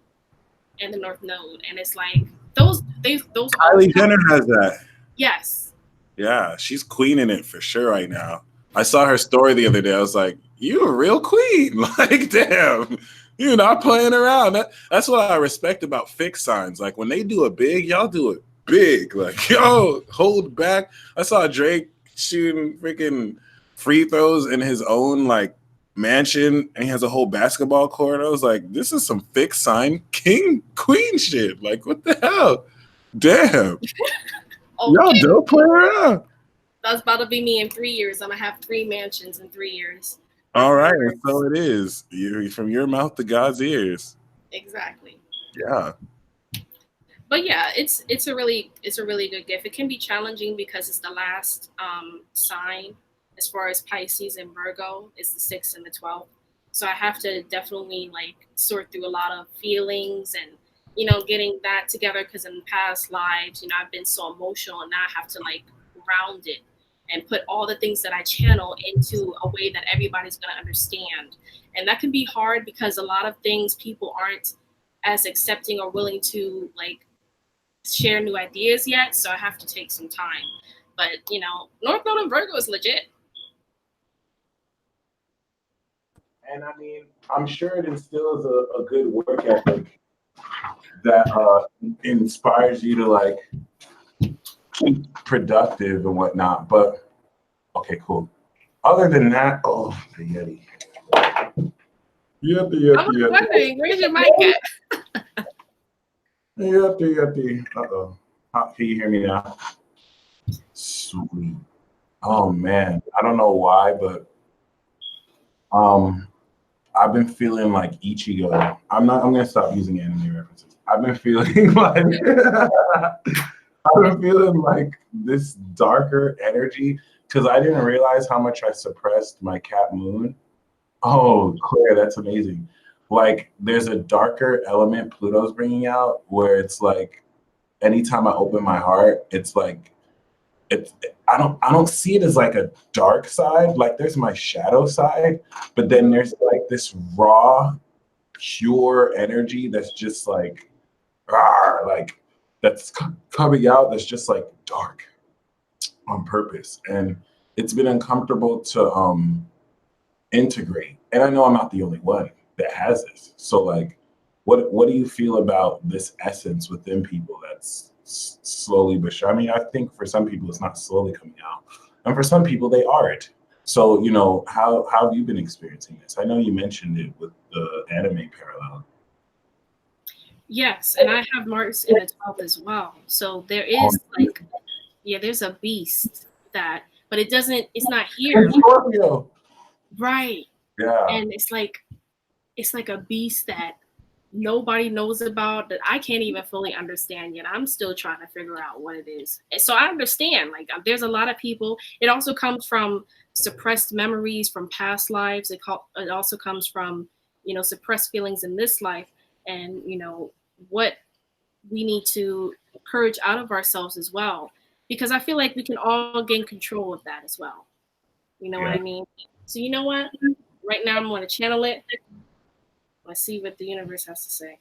and the North Node. And it's like those Kylie Jenner has that. Yes. Yeah, she's queening it for sure right now. I saw her story the other day. I was like, you a real queen. Like, damn, you're not playing around. That's what I respect about fixed signs. Like, when they do it big, y'all do it big. Like, yo, hold back. I saw Drake shooting freaking free throws in his own, like, mansion, and he has a whole basketball court. I was like, this is some fixed sign king queen shit. Like, what the hell? Damn. Y'all don't play around. That's about to be me in 3 years. I'm gonna have 3 mansions in 3 years. All right, so it is. From your mouth to God's ears. Exactly. Yeah. But yeah, it's a really good gift. It can be challenging because it's the last sign as far as Pisces and Virgo. It's the 6th and the 12th. So I have to definitely like sort through a lot of feelings and, you know, getting that together, because in past lives, you know, I've been so emotional, and now I have to like ground it and put all the things that I channel into a way that everybody's going to understand. And that can be hard because a lot of things people aren't as accepting or willing to like share new ideas yet. So I have to take some time. But, you know, North Node and Virgo is legit. And I mean, I'm sure it instills a good work ethic that inspires you to like keep productive and whatnot. But okay, cool. Other than that, oh, the Yeti. Yeti. I'm wondering, where's your mic at? Yeti. Uh-oh. Can you hear me now? Sweet. Oh man, I don't know why, but I've been feeling like Ichigo. I'm gonna stop using anime references. I've been feeling like I've been feeling like this darker energy because I didn't realize how much I suppressed my Cat Moon. Oh, Claire, that's amazing. Like, there's a darker element Pluto's bringing out where it's like, anytime I open my heart, it's like, I don't see it as like a dark side. Like, there's my shadow side, but then there's like this raw, pure energy that's just like, like that's coming out. That's just like dark on purpose, and it's been uncomfortable to integrate. And I know I'm not the only one that has this. So like, what do you feel about this essence within people that's slowly but sure? I mean, I think for some people it's not slowly coming out, and for some people they aren't. So, you know, how have you been experiencing this? I know you mentioned it with the anime parallel. Yes, and I have Mars in the 12th as well. So there is like, yeah, there's a beast that, but it's not here. Scorpio. Right. Yeah. And it's like a beast that nobody knows about, that I can't even fully understand yet. I'm still trying to figure out what it is. And so I understand, like, there's a lot of people. It also comes from suppressed memories from past lives. It also comes from, you know, suppressed feelings in this life, and, you know, what we need to purge out of ourselves as well. Because I feel like we can all gain control of that as well. You know what I mean? So you know what? Right now I'm going to channel it. Let's see what the universe has to say.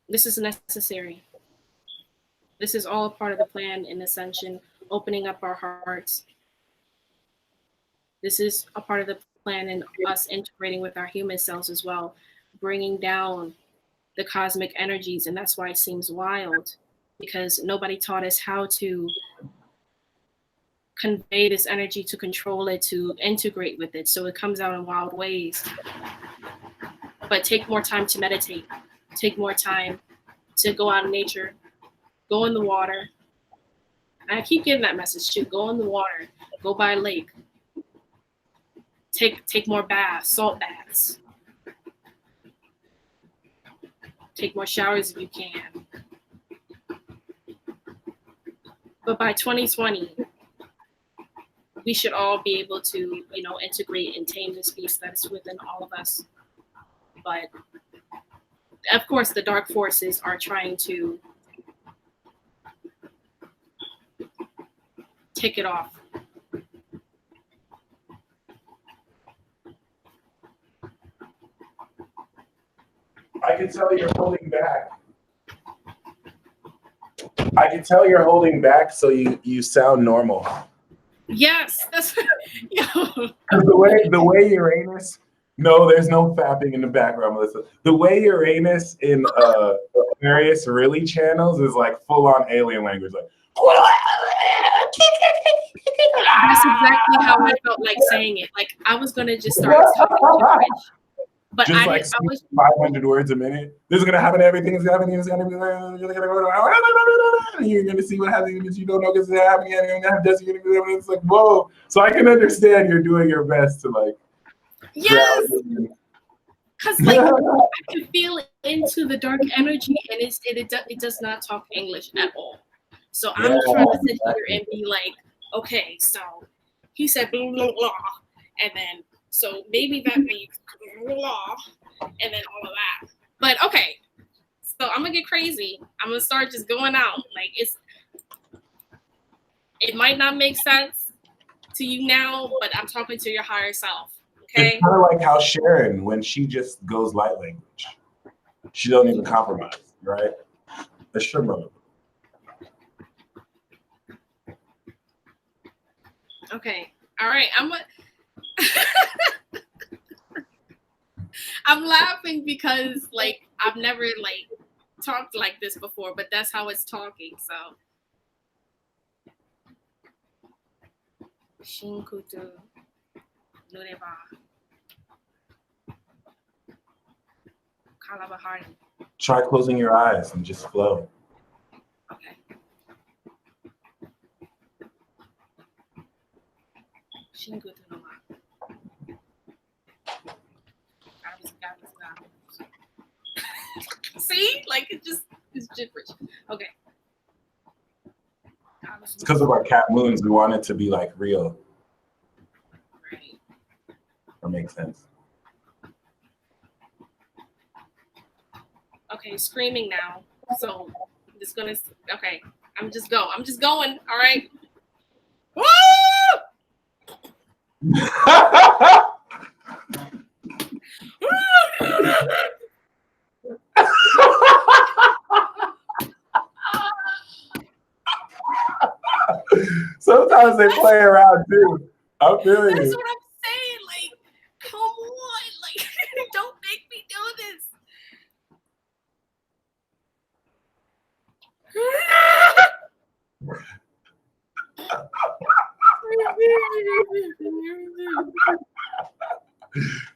This is necessary. This is all a part of the plan in ascension, opening up our hearts. This is a part of the plan in us integrating with our human selves as well, bringing down the cosmic energies. And that's why it seems wild, because nobody taught us how to convey this energy, to control it, to integrate with it. So it comes out in wild ways. but take more time to meditate. Take more time to go out in nature, go in the water. I keep getting that message too. Go in the water, go by a lake. Take more baths, salt baths. Take more showers if you can. But by 2020, we should all be able to, integrate and tame this beast that's within all of us. But of course, the dark forces are trying to take it off. I can tell you're holding back. I can tell you're holding back, so you sound normal. Yes, that's the way Uranus. No, there's no fapping in the background, Melissa. The way Uranus in Aquarius really channels is like full on alien language, like. That's exactly how I felt like saying it. Like I was gonna just start talking gibberish, but just I was 500 words a minute. This is gonna happen. Everything's happening. It's gonna be. You're gonna see what happens. You don't know because it's happening. And you're gonna have it's like whoa. So I can understand you're doing your best to like. Yes. Because like I can feel into the dark energy, and it does not talk English at all. So I'm trying to sit here and be like, okay, so he said blah blah blah, and then so maybe that means blah blah, and then all of that. But okay, so I'm gonna get crazy. I'm gonna start just going out. Like it might not make sense to you now, but I'm talking to your higher self. Okay. It's kind of like how Sharon, when she just goes light language, she don't even compromise, right? That's true, brother. Okay. All right. I'm laughing because like I've never like talked like this before, but that's how it's talking. So Shinkutu Nureba Kalabahari. Try closing your eyes and just flow. Okay. Shinkutu Nureba. See, like it's gibberish. Okay. It's because of our cat moons. We want it to be like real. Right. That makes sense. Okay, screaming now. So I'm just gonna. Okay, I'm just going. All right. Woo! Sometimes they play around too. I feel you. That's what I'm saying. Like, come on. Like, don't make me do this.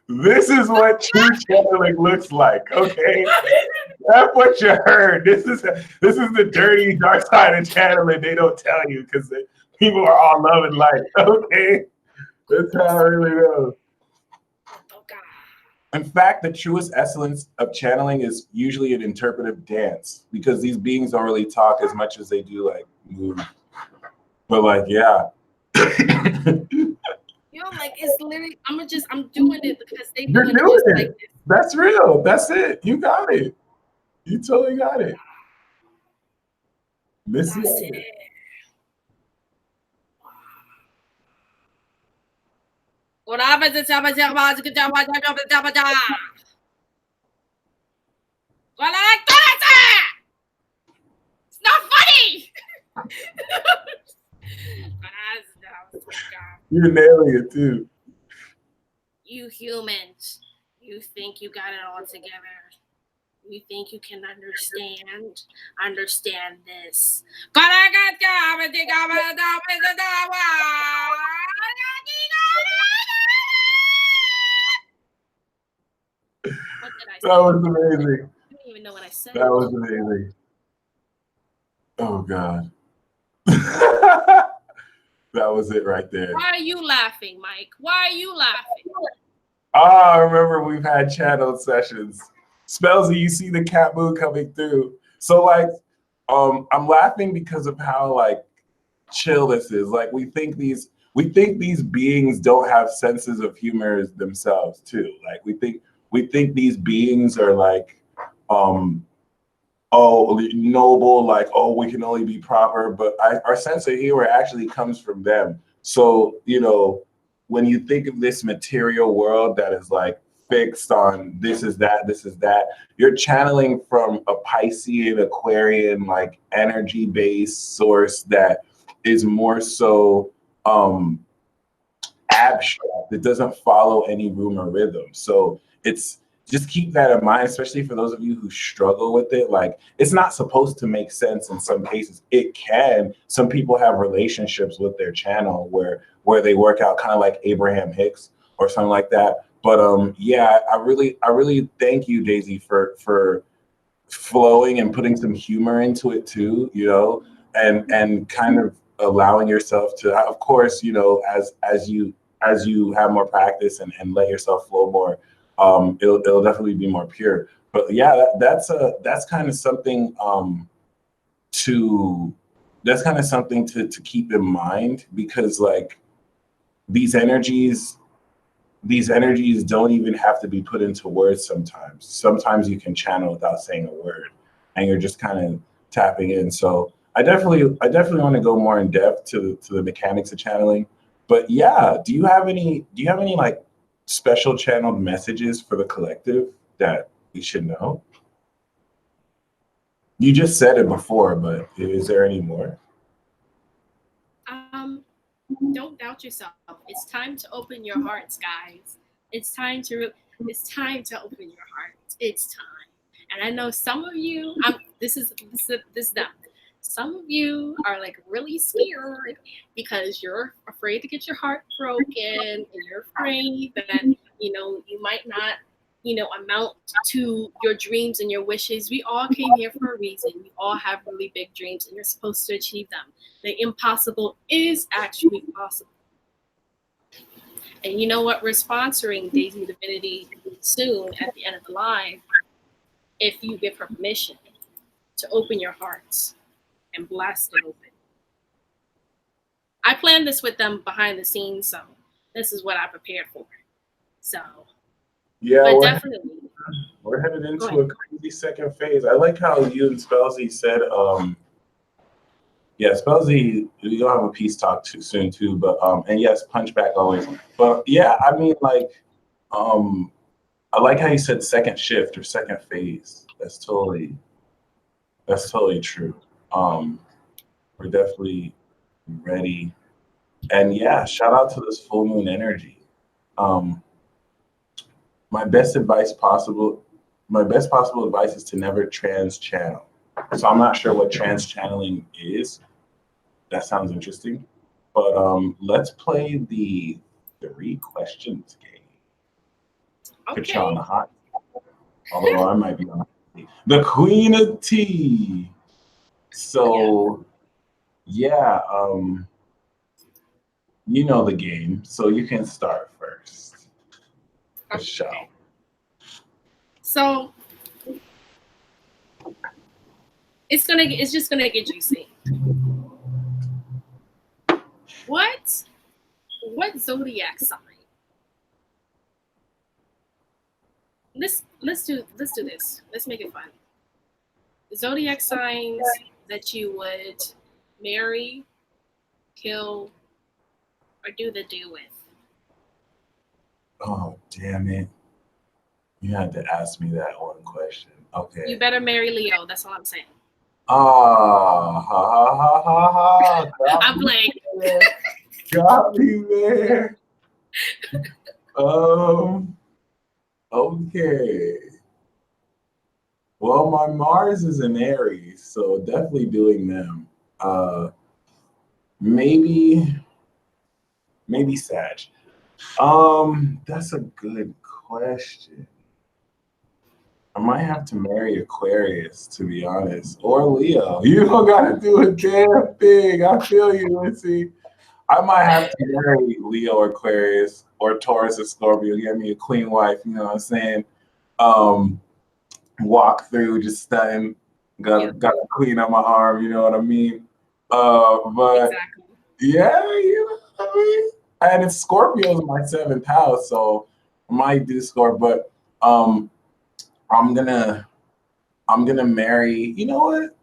This is what true channeling looks like, okay? That's what you heard. This is the dirty dark side of channeling they don't tell you because people are all love and light, okay? That's how it really goes. In fact, the truest essence of channeling is usually an interpretive dance because these beings don't really talk as much as they do like move. But like, yeah. Yo, like it's literally I'm doing it because they You're doing doing it. Like this. That's real. That's it. You got it. You totally got it. Missy. That's it. What happens is it's not funny. You're nailing it too. You humans, you think you got it all together. You think you can understand this. What That was amazing. I don't even know what I said. That was amazing. Oh God. That was it right there. Why are you laughing, Mike? Why are you laughing? I remember we've had channel sessions. Spellsy, you see the cat mood coming through. So like, I'm laughing because of how like chill this is. Like we think these beings don't have senses of humor themselves too. Like we think these beings are like, oh, noble, like, oh, we can only be proper, but our sense of humor actually comes from them. So, you know, when you think of this material world that is like fixed on this is that, you're channeling from a Piscean, Aquarian, like energy-based source that is more so abstract. It doesn't follow any room or rhythm. So it's just keep that in mind, especially for those of you who struggle with it. Like it's not supposed to make sense in some cases. It can. Some people have relationships with their channel where they work out kind of like Abraham Hicks or something like that. But yeah, I really thank you, Daisy, for flowing and putting some humor into it too, you know, and kind of allowing yourself to, of course, you know, as you have more practice and let yourself flow more, it'll definitely be more pure. But yeah, that's kind of something to to keep in mind, because like these energies don't even have to be put into words sometimes. Sometimes you can channel without saying a word and you're just kind of tapping in. So I definitely want to go more in depth to the mechanics of channeling. But yeah, do you have any like special channeled messages for the collective that we should know? You just said it before, but is there any more? Don't doubt yourself. It's time to open your hearts, guys. It's time to open your hearts. It's time. And I know some of you, this is them. Some of you are like really scared because you're afraid to get your heart broken, and you're afraid that you might not amount to your dreams and your wishes. We all came here for a reason. We all have really big dreams, and you're supposed to achieve them. The impossible is actually possible. And you know what? We're sponsoring Daisy Divinity soon at the end of the live. If you give her permission to open your hearts and blast it open. I planned this with them behind the scenes, so this is what I prepared for. So yeah, we're definitely headed into a crazy second phase. I like how you and Spellsy said, yeah, Spellsy, you'll have a peace talk too soon too, but and yes, Punchback always. But yeah, I mean, like, I like how you said second shift or second phase. That's totally true. We're definitely ready. And yeah, shout out to this full moon energy. My best possible advice is to never trans channel. So I'm not sure what trans channeling is. That sounds interesting. But let's play the 3 questions game. Put you on the hot. Although I might be on the Queen of Tea. So yeah, you know the game, so you can start first. Okay. So it's just gonna get juicy. What zodiac sign? Let's do this. Let's make it fun. Zodiac signs that you would marry, kill, or do the deal with. Oh, damn it. You had to ask me that one question. Okay. You better marry Leo. That's all I'm saying. Ah, ha, ha, ha, ha. I'm playing. Got me there. Okay. Well, my Mars is in Aries, so definitely doing them. Maybe Sag. That's a good question. I might have to marry Aquarius, to be honest, or Leo. You don't gotta do a damn thing. I feel you, Lindsay. I might have to marry Leo or Aquarius or Taurus or Scorpio. Get me a queen wife. You know what I'm saying? Um, Walk through just stunning. Got a queen on my arm. You know what I mean? But exactly. yeah, you know what I mean. And it's Scorpio is my seventh house, so I might do Scorpio. But I'm gonna marry. You know what?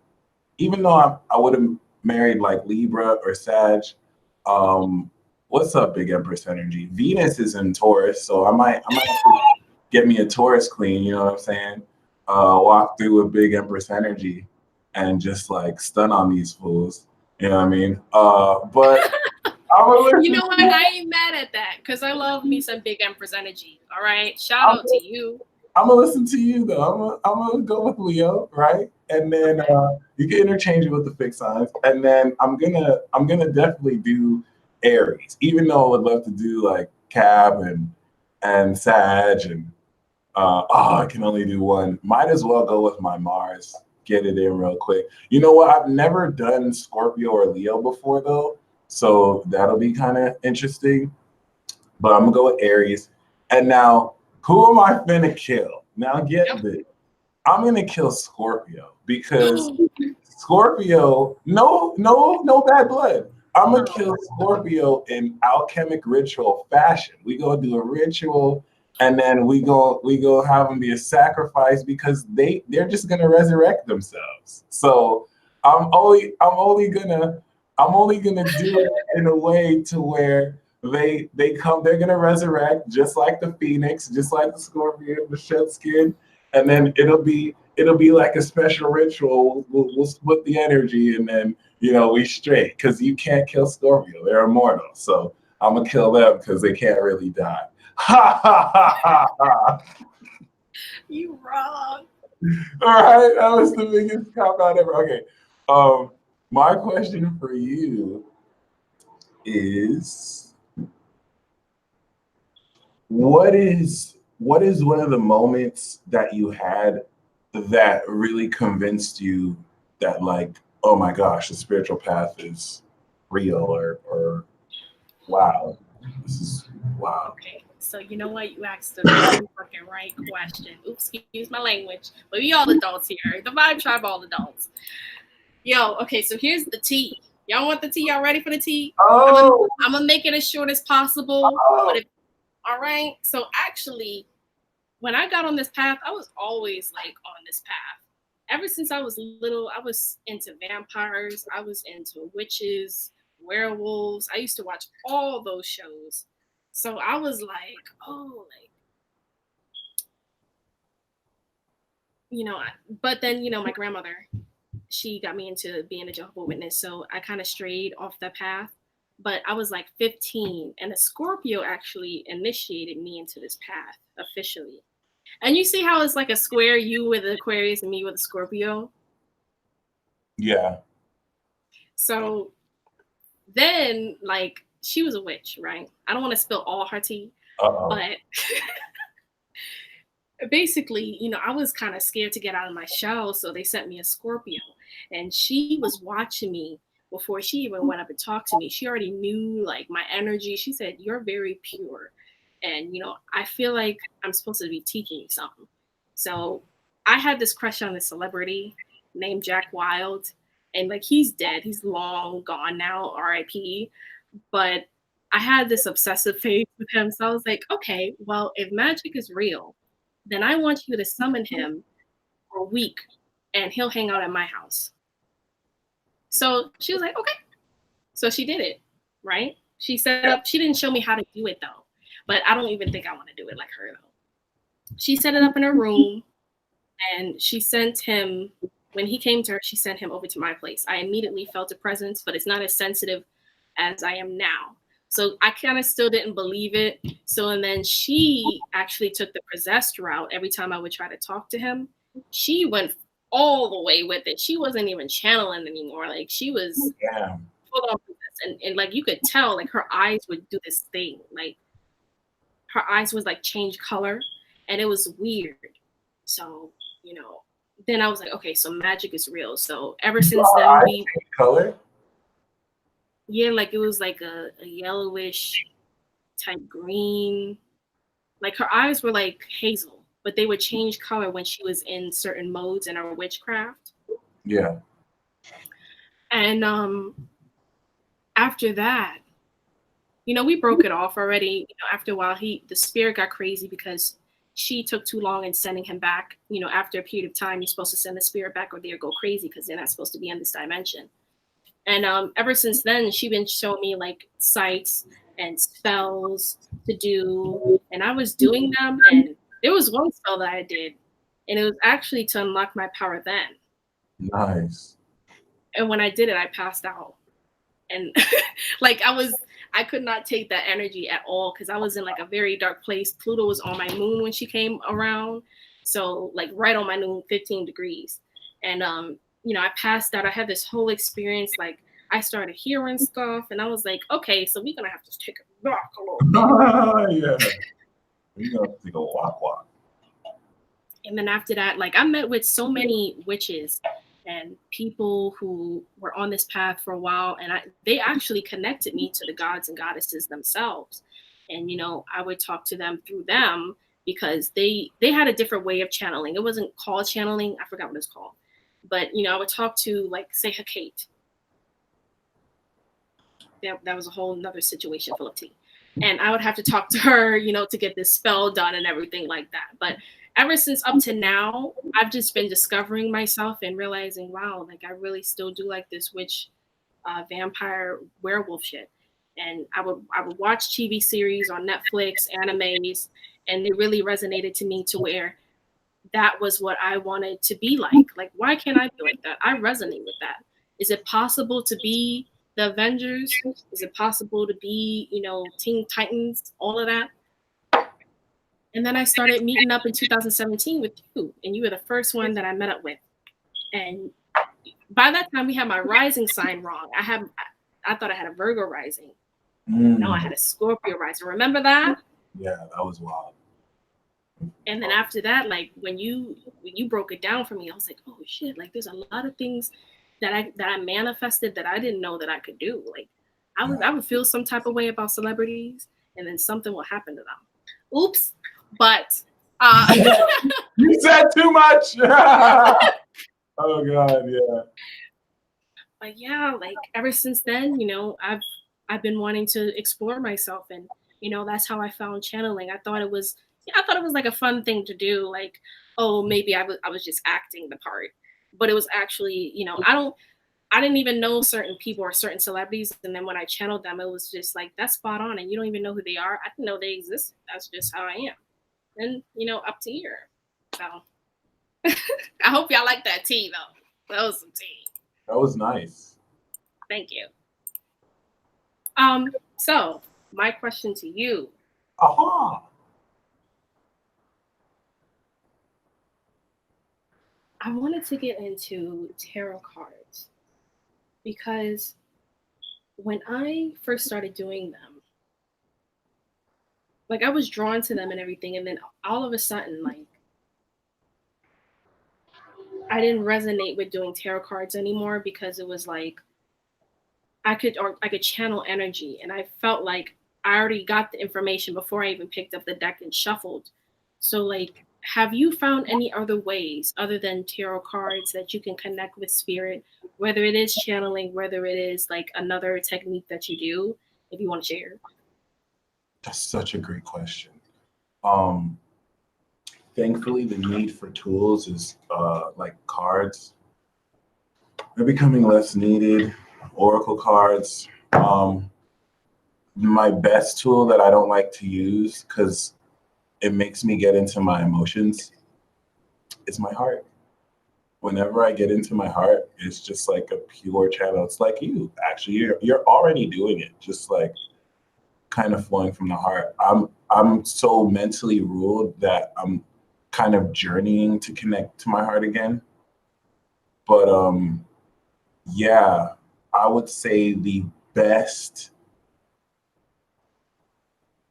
Even though I would have married like Libra or Sag, what's up, Big Empress energy? Venus is in Taurus, so I might have to get me a Taurus queen. You know what I'm saying? Walk through with Big Empress energy and just like stun on these fools. You know what I mean? But I'm gonna You know what? I ain't mad at that because I love me some Big Empress energy. All right, shout out to you. I'm gonna listen to you though. I'm gonna go with Leo, right? And then you can interchange it with the fixed signs. And then I'm gonna definitely do Aries, even though I would love to do like Cab and Sag and I can only do one. Might as well go with my Mars. Get it in real quick. You know what? I've never done Scorpio or Leo before though, so that'll be kind of interesting. But I'm gonna go with Aries. And now, who am I finna kill? Now get this. I'm gonna kill Scorpio because Scorpio, no bad blood. I'm gonna kill Scorpio in alchemic ritual fashion. We gonna do a ritual, and then we go have them be a sacrifice because they're just gonna resurrect themselves. So I'm only gonna do it in a way to where they're gonna resurrect just like the phoenix, just like the scorpion, the shed skin, and then it'll be like a special ritual. We'll split the energy, and then we straight because you can't kill Scorpio; they're immortal. So I'm gonna kill them because they can't really die. Ha ha ha ha ha! You wrong. All right, that was the biggest cop out ever. Okay, my question for you is what is one of the moments that you had that really convinced you that like, oh my gosh, the spiritual path is real or wow, this is wow. Okay, so you know what? You asked the very fucking right question. Oops, excuse my language. But we all adults here. The Vibe Tribe, all adults. Yo, okay, so here's the tea. Y'all want the tea? Y'all ready for the tea? Oh, I'm gonna make it as short as possible. oh. But all right. So actually, when I got on this path, I was always like on this path. Ever since I was little, I was into vampires. I was into witches, werewolves. I used to watch all those shows. So I was like, oh, like, but then, my grandmother, she got me into being a Jehovah's Witness. So I kind of strayed off the path. But I was like 15, and a Scorpio actually initiated me into this path officially. And you see how it's like a square, you with Aquarius and me with a Scorpio? Yeah. So then, like, she was a witch, right? I don't want to spill all her tea, but basically, I was kind of scared to get out of my shell, so they sent me a Scorpio. And she was watching me before she even went up and talked to me. She already knew, like, my energy. She said, "You're very pure. And, I feel like I'm supposed to be teaching you something." So I had this crush on a celebrity named Jack Wild. And, like, he's dead. He's long gone now, RIP. But I had this obsessive phase with him. So I was like, okay, well, if magic is real, then I want you to summon him for a week and he'll hang out at my house. So she was like, okay. So she did it, right? She didn't show me how to do it though, but I don't even think I want to do it like her though. She set it up in her room and she sent him, when he came to her, she sent him over to my place. I immediately felt a presence, but it's not as sensitive as I am now. So I kind of still didn't believe it. So, and then she actually took the possessed route every time I would try to talk to him. She went all the way with it. She wasn't even channeling anymore. Like she was full on possessed. And like you could tell, like her eyes would do this thing. Like her eyes would like change color and it was weird. So then I was like, okay, so magic is real. So ever since then, color. Yeah, like it was like a yellowish type green. Like her eyes were like hazel, but they would change color when she was in certain modes in her witchcraft. Yeah. And after that, we broke it off already. After a while, the spirit got crazy because she took too long in sending him back. After a period of time, you're supposed to send the spirit back or they'll go crazy because they're not supposed to be in this dimension. And ever since then, she's been showing me like sites and spells to do. And I was doing them. And there was one spell that I did. And it was actually to unlock my power then. Nice. And when I did it, I passed out. And like I could not take that energy at all because I was in like a very dark place. Pluto was on my moon when she came around. So like right on my moon, 15 degrees. And I passed out. I had this whole experience. Like I started hearing stuff, and I was like, okay, so we're gonna have to take a walk a little bit. Yeah, we're gonna have to take a walk. And then after that, like I met with so many witches and people who were on this path for a while, and they actually connected me to the gods and goddesses themselves. And I would talk to them through them because they had a different way of channeling. It wasn't called channeling. I forgot what it's called. But, I would talk to, like, say, Hecate. That was a whole nother situation full of tea. And I would have to talk to her, to get this spell done and everything like that. But ever since up to now, I've just been discovering myself and realizing, wow, like, I really still do like this witch, vampire, werewolf shit. And I would watch TV series on Netflix, animes, and it really resonated to me to where that was what I wanted to be like. Like, why can't I be like that? I resonate with that. Is it possible to be the Avengers? Is it possible to be, Teen Titans, all of that? And then I started meeting up in 2017 with you, and you were the first one that I met up with. And by that time, we had my rising sign wrong. I thought I had a Virgo rising. No, I had a Scorpio rising. Remember that? Yeah, that was wild. And then after that, like when you broke it down for me, I was like, oh shit, like there's a lot of things that I manifested that I didn't know that I could do. Like I would feel some type of way about celebrities, and then something will happen to them. Oops. But you said too much. Oh God, yeah. But yeah, like ever since then, I've been wanting to explore myself, and that's how I found channeling. I thought it was like a fun thing to do. Like, oh, maybe I was just acting the part, but it was actually, I didn't even know certain people or certain celebrities, and then when I channeled them, it was just like that's spot on, and you don't even know who they are. I didn't know they exist. That's just how I am, and up to here. So I hope y'all like that tea though. That was some tea. That was nice. Thank you. So my question to you. Aha. I wanted to get into tarot cards because when I first started doing them, like I was drawn to them and everything, and then all of a sudden, like I didn't resonate with doing tarot cards anymore because it was like I could channel energy, and I felt like I already got the information before I even picked up the deck and shuffled. So like, have you found any other ways other than tarot cards that you can connect with spirit, whether it is channeling, whether it is like another technique that you do, if you want to share? That's such a great question. Thankfully, the need for tools is like cards. They're becoming less needed. Oracle cards. My best tool that I don't like to use because it makes me get into my emotions is my heart. Whenever I get into my heart, it's just like a pure channel. It's like you, actually, you're already doing it, just like kind of flowing from the heart. I'm so mentally ruled that I'm kind of journeying to connect to my heart again. But yeah, I would say the best,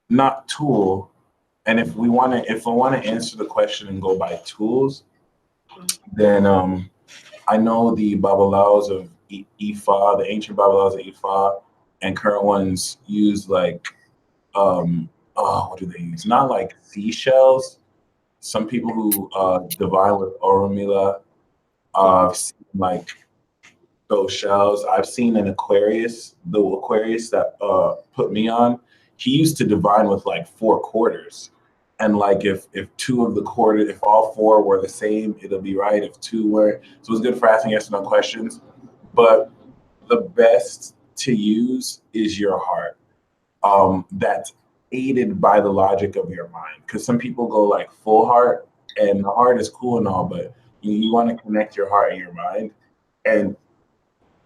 not tool. And if I want to answer the question and go by tools, Then I know the Babalaos of Ifa, the ancient Babalaos of Ifa, and current ones use like what do they use? Not like seashells. Some people who divine with Oromila, like those shells. I've seen an Aquarius, the Aquarius that put me on. He used to divine with like 4 quarters, and like if two of the quarters, if all 4 were the same, it'll be right. If 2 were, so it's good for asking yes or no questions. But the best to use is your heart. That's aided by the logic of your mind, because some people go like full heart, and the heart is cool and all, but you want to connect your heart and your mind. And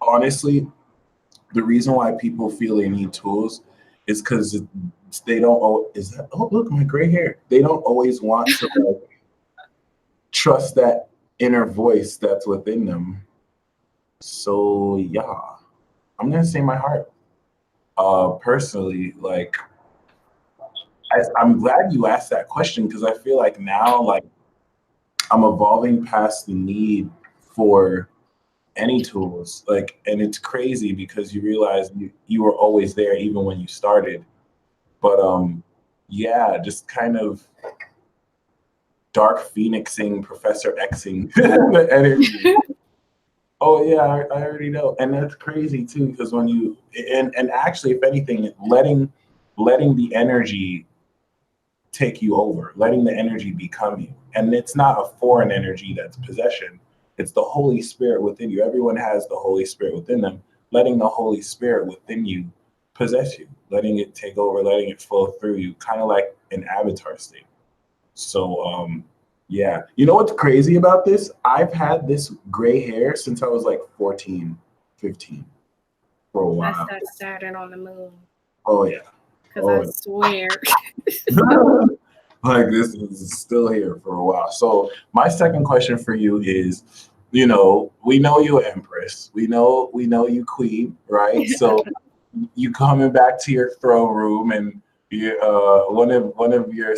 honestly, the reason why people feel they need tools is because they don't. Oh, look, my gray hair. They don't always want to like, trust that inner voice that's within them. So yeah, I'm gonna say my heart. Personally, like I'm glad you asked that question, because I feel like now, like I'm evolving past the need for any tools, like, and it's crazy because you realize you were always there even when you started. But yeah, just kind of dark phoenixing, Professor Xing the energy. Oh yeah, I already know, and that's crazy too, because when you and actually, if anything, letting the energy take you over, letting the energy become you, and it's not a foreign energy that's possession. It's the Holy Spirit within you. Everyone has the Holy Spirit within them. Letting the Holy Spirit within you possess you, letting it take over, letting it flow through you, kind of like an avatar state. So yeah, you know what's crazy about this? I've had this gray hair since I was like 14, 15 for a while. That's that Saturn on the moon. Oh yeah. Because I swear. Like this is still here for a while. So my second question for you is, you know, we know you Empress. We know you Queen, right? So you coming back to your throne room, and you, one of your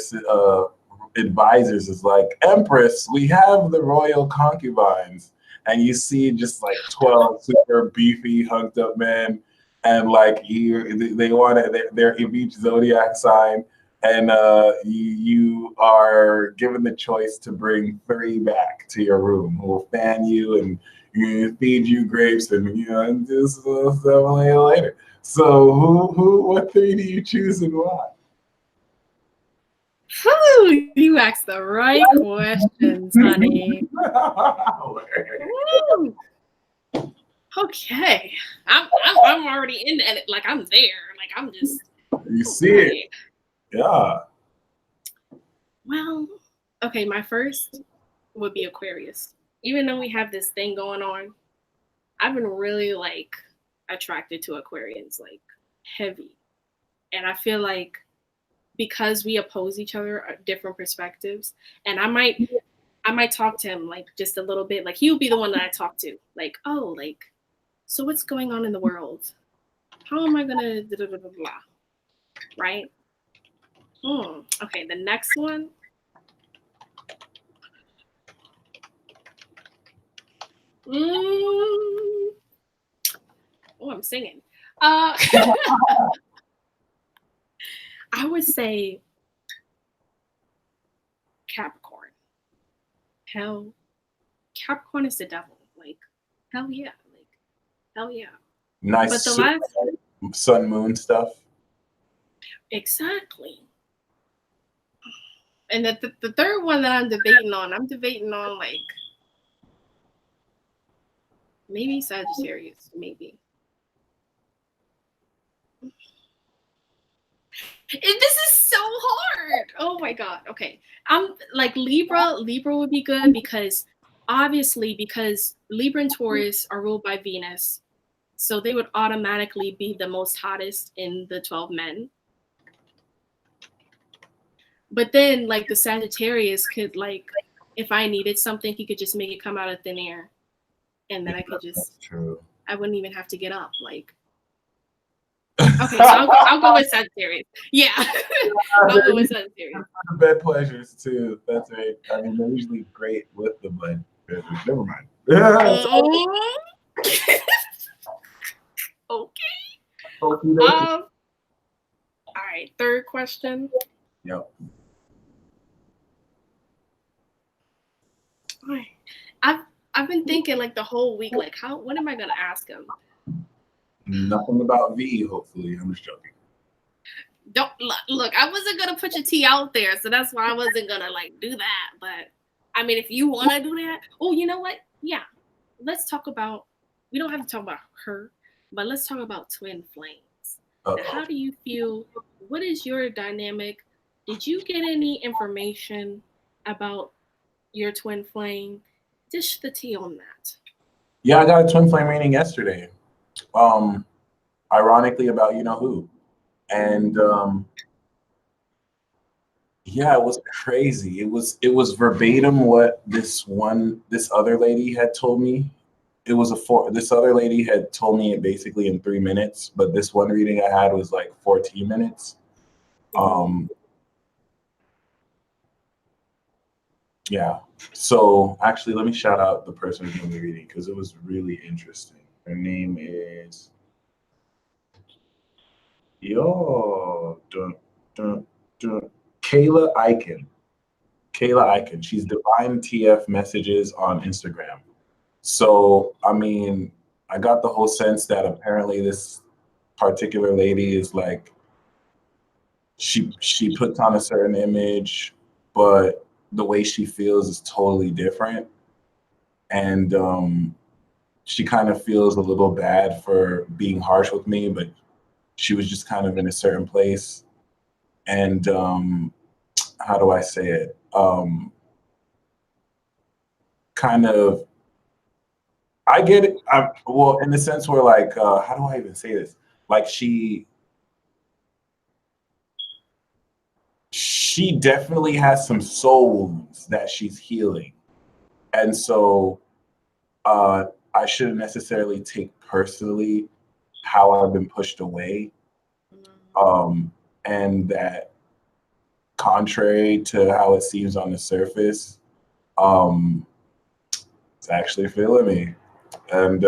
advisors is like, Empress, we have the royal concubines, and you see just like 12 super beefy, hunked up men, and like they want it. They're of each zodiac sign, and you are given the choice to bring 3 back to your room who will fan you and feed you grapes, and and just 7 later. So what 3 do you choose and why? You asked the right questions, honey. Okay, I'm already in it. Like I'm there. Like I'm just. You see it, yeah. Well, okay. My first would be Aquarius. Even though we have this thing going on, I've been really like attracted to Aquarians, like heavy, and I feel like because we oppose each other at different perspectives, and I might talk to him like just a little bit. Like he would be the one that I talk to. Like, oh, like, so what's going on in the world? How am I gonna blah, blah, blah, blah, right? Okay, the next one. Oh, I'm singing. I would say Capricorn. Hell, Capricorn is the devil. Like, hell yeah. Like, hell yeah. Nice. But the last sun moon stuff. Exactly. And the third one that I'm debating on like maybe Sagittarius, maybe. This is so hard. Oh my god. Okay. I'm like Libra would be good because Libra and Taurus are ruled by Venus. So they would automatically be the most hottest in the 12 men. But then like the Sagittarius could like, if I needed something, he could just make it come out of thin air. And then I could just, I wouldn't even have to get up. Like, okay, so I'll go with Sagittarius. Yeah, I'll go with Sagittarius. Bed pleasures too. That's right. I mean, they're usually great with the bed. Never mind. Okay. All right. Third question. Yep. All right. I've been thinking like the whole week, like what am I gonna ask him? Nothing about V, hopefully. I'm just joking. Don't look, I wasn't gonna put your tea out there, so that's why I wasn't gonna like do that. But I mean, if you want to do that, oh, you know what? Yeah, let's talk about. We don't have to talk about her, but let's talk about twin flames. Now, how do you feel? What is your dynamic? Did you get any information about your twin flame? Dish the tea on that. Yeah, I got a twin flame reading yesterday. Ironically, about you know who, and yeah, it was crazy. It was verbatim what this other lady had told me. This other lady had told me it basically in 3 minutes, but this one reading I had was like 14 minutes. Yeah. So actually, let me shout out the person who's doing the reading because it was really interesting. Her name is Kayla Eichen. Kayla Eichen. She's Divine TF Messages on Instagram. So, I mean, I got the whole sense that apparently this particular lady is like, she puts on a certain image, but the way she feels is totally different. And she kind of feels a little bad for being harsh with me, but she was just kind of in a certain place. And how do I say it? Kind of, I get it. Well, in the sense where like, how do I even say this? Like she definitely has some soul wounds that she's healing. And so I shouldn't necessarily take personally how I've been pushed away. And that contrary to how it seems on the surface, it's actually feeling me and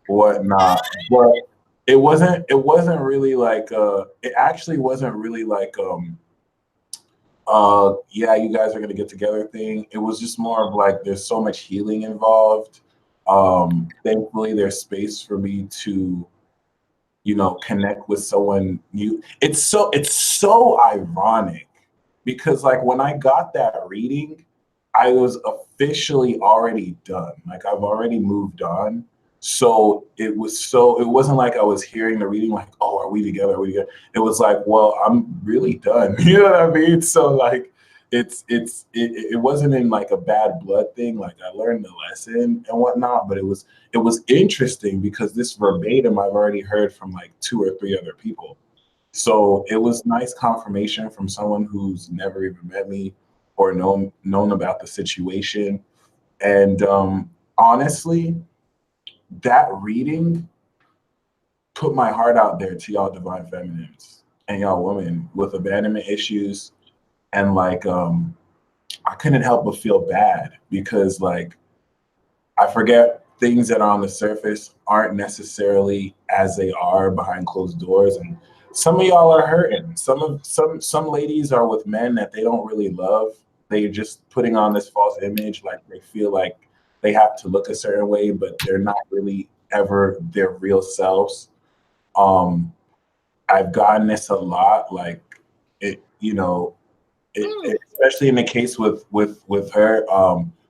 whatnot. But it wasn't really like it actually wasn't really like yeah, you guys are gonna get together thing. It was just more of like there's so much healing involved. Thankfully there's space for me to, you know, connect with someone new. It's so ironic because like when I got that reading, I was officially already done. Like I've already moved on. So it wasn't like I was hearing the reading like, oh, are we together? Are we together? It was like, well, I'm really done. You know what I mean? So like it wasn't in like a bad blood thing. Like I learned the lesson and whatnot, but it was interesting because this verbatim I've already heard from like 2 or 3 other people. So it was nice confirmation from someone who's never even met me or known about the situation. And honestly, that reading put my heart out there to y'all divine feminines and y'all women with abandonment issues. And like I couldn't help but feel bad because like I forget things that are on the surface aren't necessarily as they are behind closed doors. And some of y'all are hurting. Some ladies are with men that they don't really love. They're just putting on this false image, like they feel like they have to look a certain way, but they're not really ever their real selves. I've gotten this a lot, like it, you know, especially in the case with her.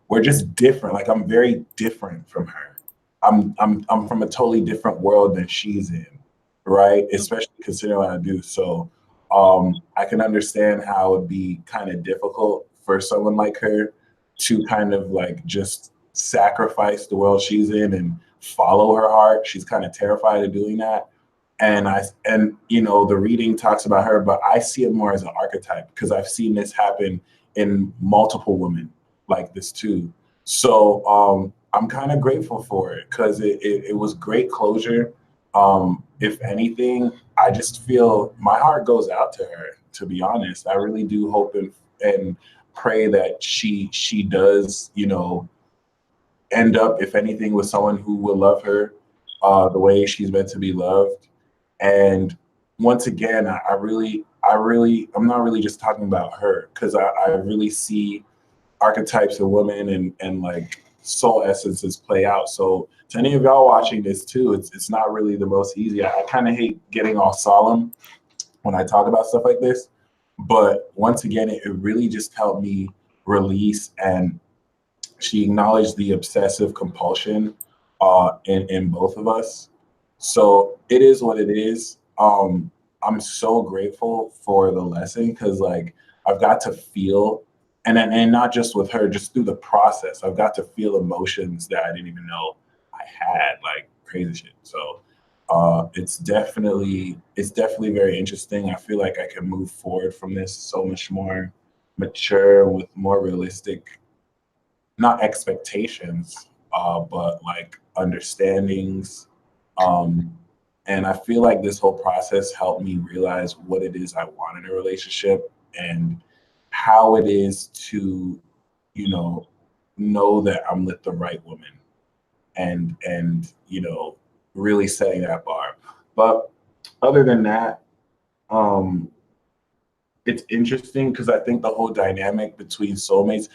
We're just different. Like I'm very different from her. I'm from a totally different world than she's in, right? Especially considering what I do. So I can understand how it'd be kind of difficult for someone like her to kind of like just sacrifice the world she's in and follow her heart. She's kind of terrified of doing that. And you know the reading talks about her, but I see it more as an archetype because I've seen this happen in multiple women like this too. So I'm kind of grateful for it because it was great closure. If anything, I just feel my heart goes out to her. To be honest, I really do hope and pray that she does, you know, end up, if anything, with someone who will love her the way she's meant to be loved. And once again, I'm not really just talking about her, because I really see archetypes of women and like soul essences play out. So to any of y'all watching this too, it's not really the most easy. I kind of hate getting all solemn when I talk about stuff like this, but once again, it really just helped me release. And she acknowledged the obsessive compulsion in both of us. So it is what it is. I'm so grateful for the lesson, because like I've got to feel, and not just with her, just through the process, I've got to feel emotions that I didn't even know I had, like crazy shit. So it's definitely very interesting. I feel like I can move forward from this so much more mature, with more realistic, not expectations, but like understandings. And I feel like this whole process helped me realize what it is I want in a relationship, and how it is to, you know that I'm with the right woman, and really setting that bar. But other than that, um, it's interesting, because I think the whole dynamic between soulmates,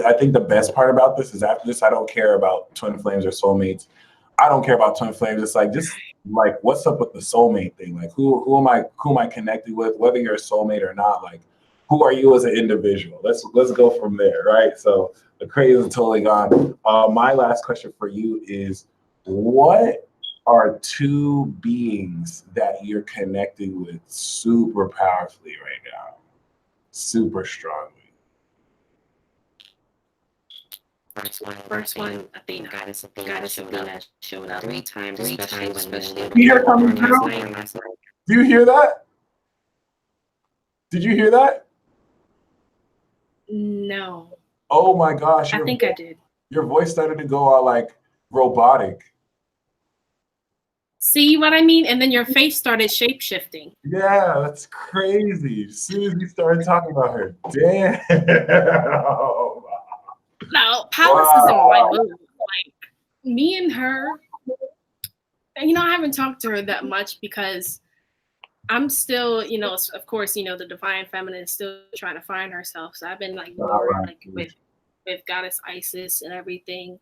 I think the best part about this is, after this, I don't care about twin flames or soulmates. I don't care about twin flames. It's like, just like, what's up with the soulmate thing? Like, who am I connected with, whether you're a soulmate or not? Like, who are you as an individual? Let's go from there, right? So the craze is totally gone. My last question for you is, what are two beings that you're connecting with super powerfully right now? Super strongly. First one, Athena. Goddess Athena showed up three times, especially You hear coming through? last night. Do you hear that? Did you hear that? No. Oh my gosh. I think I did. Your voice started to go all like robotic. See what I mean? And then your face started shape-shifting. Yeah, that's crazy. As soon as you started talking about her. Damn. No, Palace is on my move. Like, me and her, I haven't talked to her that much, because I'm still, of course, the divine feminine is still trying to find herself. So I've been like more like with goddess Isis and everything.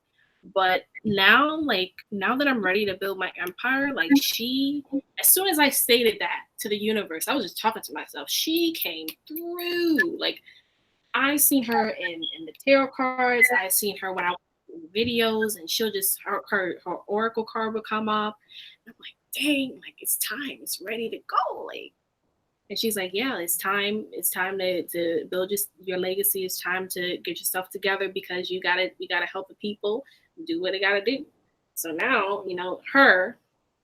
But now that I'm ready to build my empire, like, as soon as I stated that to the universe, I was just talking to myself. She came through. Like, I seen her in the tarot cards. I seen her when I videos, and she'll just her oracle card would come up. I'm like, dang, like, it's time, it's ready to go. Like, and she's like, yeah, it's time to build your legacy. It's time to get yourself together, because you gotta help the people do what they gotta do. So now, her.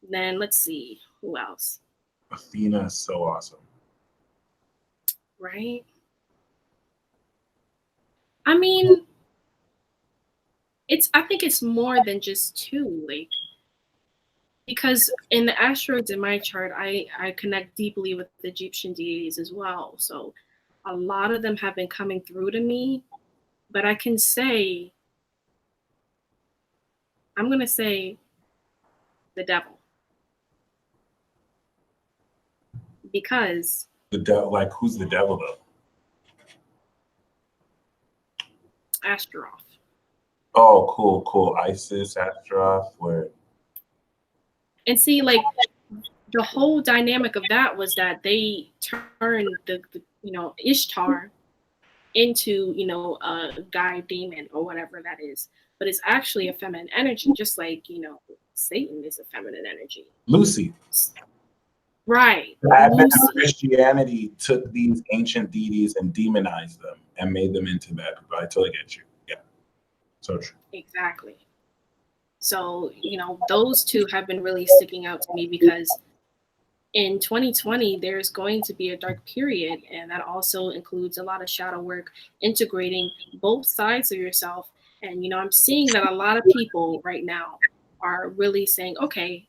Then let's see who else. Athena is so awesome. Right? I mean, I think it's more than just two, like, because in the asteroids in my chart, I connect deeply with the Egyptian deities as well. So a lot of them have been coming through to me, but I'm going to say the devil. Because the devil, like, who's the devil though? Astaroth. Oh, cool. Isis, Astaroth, where? And see, like, the whole dynamic of that was that they turned the Ishtar into, a guy demon or whatever that is. But it's actually a feminine energy, just like, Satan is a feminine energy. Lucy. Right. Advent of Christianity took these ancient deities and demonized them and made them into bad people. I totally get you. Yeah. So true. Exactly. So, those two have been really sticking out to me, because in 2020, there's going to be a dark period, and that also includes a lot of shadow work, integrating both sides of yourself. And, I'm seeing that a lot of people right now are really saying, okay,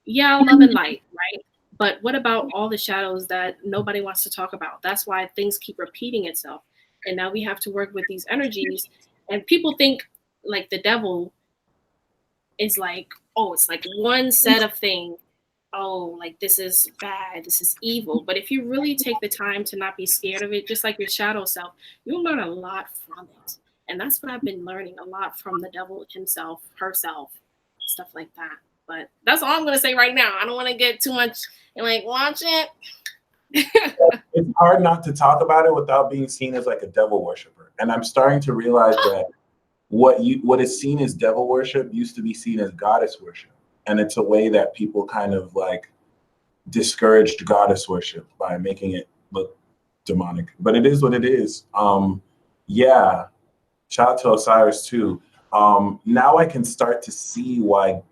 yeah, love and light, right? But what about all the shadows that nobody wants to talk about? That's why things keep repeating itself. And now we have to work with these energies. And people think, like, the devil is like, oh, it's like one set of things. Oh, like this is bad, this is evil. But if you really take the time to not be scared of it, just like your shadow self, you'll learn a lot from it. And that's what I've been learning a lot from the devil himself, herself, stuff like that. But that's all I'm gonna say right now. I don't want to get too much and like watch it. It's hard not to talk about it without being seen as like a devil worshiper. And I'm starting to realize that what is seen as devil worship used to be seen as goddess worship. And it's a way that people kind of like discouraged goddess worship by making it look demonic. But it is what it is. Yeah. Shout out to Osiris too. Now I can start to see why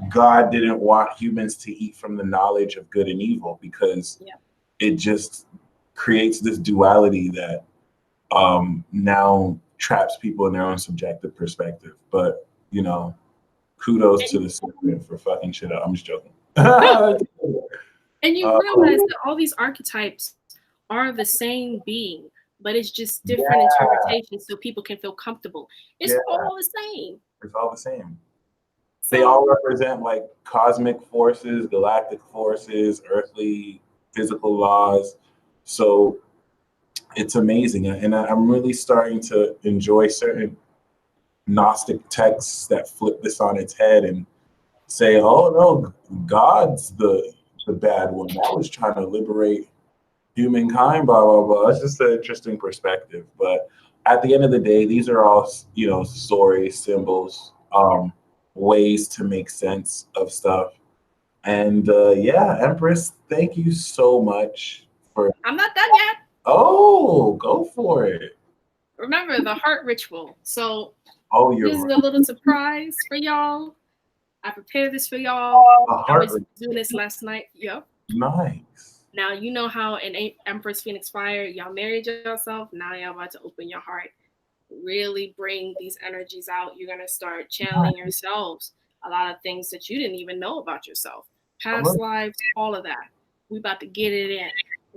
God didn't want humans to eat from the knowledge of good and evil, because it just creates this duality that now traps people in their own subjective perspective. But, you know, kudos to the serpent for fucking shit up. I'm just joking. And you realize that all these archetypes are the same being, but it's just different interpretations so people can feel comfortable. It's all the same. It's all the same. They all represent like cosmic forces, galactic forces, earthly physical laws. So it's amazing. And I'm really starting to enjoy certain Gnostic texts that flip this on its head and say, oh no, God's the bad one. I was trying to liberate humankind, blah, blah, blah. It's just an interesting perspective. But at the end of the day, these are all, you know, stories, symbols, ways to make sense of stuff. And yeah, Empress, thank you so much for. I'm not done yet. Oh, go for it. Remember the heart ritual. So you're this is a little surprise for y'all. I prepared this for y'all. I was doing this last night. Yep. Nice. Now you know how in Empress Phoenix Fire, y'all married yourself. Now y'all about to open your heart. Really bring these energies out. You're gonna start channeling yourselves. A lot of things that you didn't even know about yourself. Past lives, all of that. We about to get it in.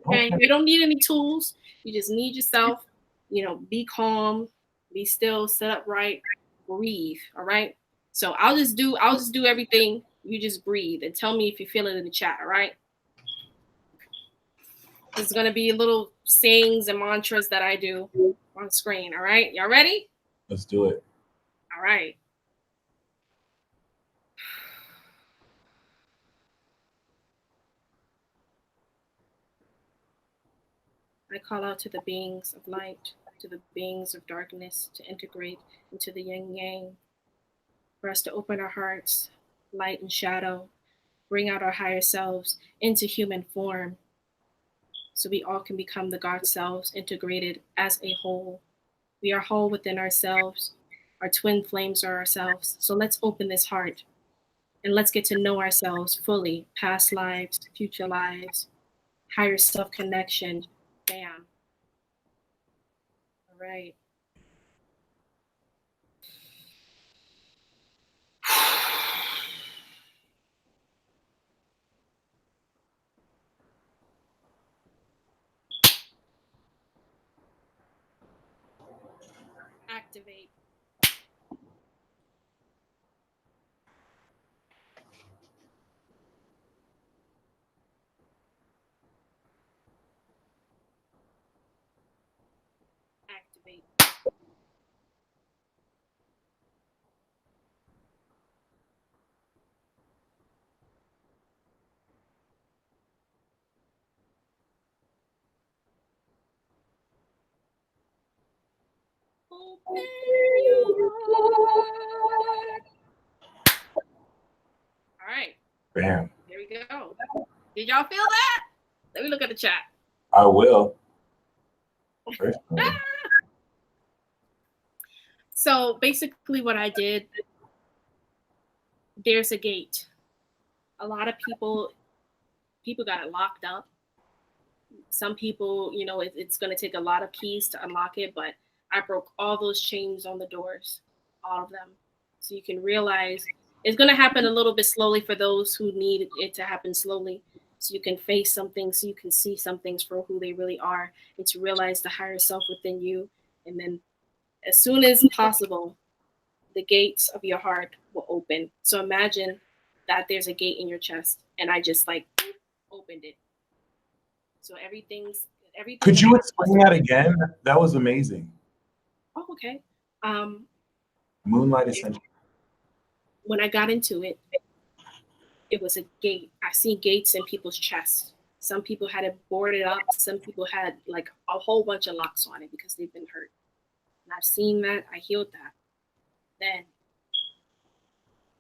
Okay? You don't need any tools. You just need yourself. You know, be calm, be still, sit up right, breathe. All right. So I'll just do everything. You just breathe and tell me if you feel it in the chat. All right. There's gonna be little sayings and mantras that I do on screen. All right. Y'all ready? Let's do it. All right. I call out to the beings of light, to the beings of darkness, to integrate into the yin yang, for us to open our hearts, light and shadow, bring out our higher selves into human form, so we all can become the God selves integrated as a whole. We are whole within ourselves. Our twin flames are ourselves. So let's open this heart and let's get to know ourselves fully, past lives, future lives, higher self connection. Bam. All right. Activate. Activate. Open your heart. All right. Bam. There we go. Did y'all feel that? Let me look at the chat. I will. So basically what I did, there's a gate. A lot of people got it locked up. Some people, you know, it's going to take a lot of keys to unlock it, but I broke all those chains on the doors, all of them. So you can realize it's going to happen a little bit slowly for those who need it to happen slowly. So you can face some things, so you can see some things for who they really are, and to realize the higher self within you. And then as soon as possible, the gates of your heart will open. So imagine that there's a gate in your chest, and I just like opened it. So everything. Could you explain that again? That was amazing. Oh, okay. Moonlight Ascension. When I got into it, it was a gate. I see gates in people's chests. Some people had it boarded up. Some people had like a whole bunch of locks on it because they've been hurt. And I've seen that. I healed that. Then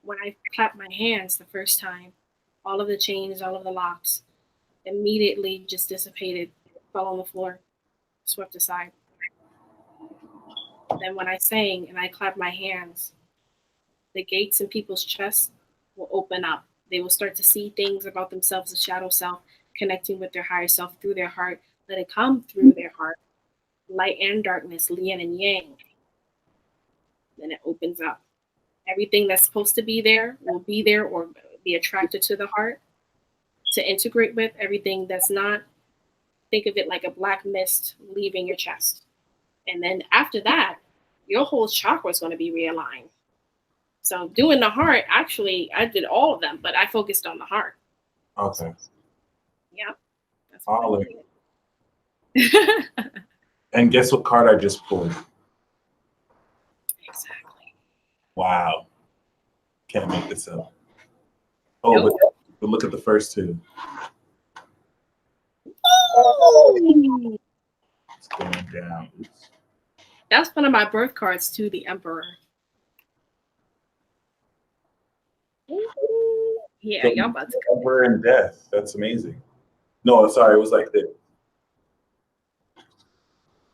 when I clapped my hands the first time, all of the chains, all of the locks immediately just dissipated, fell on the floor, swept aside. Then when I sang and I clapped my hands, the gates in people's chests will open up. They will start to see things about themselves, the shadow self, connecting with their higher self through their heart. Let it come through their heart. Light and darkness, yin and yang. Then it opens up. Everything that's supposed to be there will be there or be attracted to the heart to integrate with. Everything that's not, think of it like a black mist leaving your chest. And then after that, your whole chakra is going to be realigned. So doing the heart, actually, I did all of them, but I focused on the heart. Okay. Yeah. That's what And guess what card I just pulled? Exactly. Wow. Can't make this up. Oh, nope. But look at the first two. Oh! It's going down. Oops. That's one of my birth cards too, the Emperor. Yeah, y'all about to come. Emperor and death. That's amazing. No, sorry, it was like this.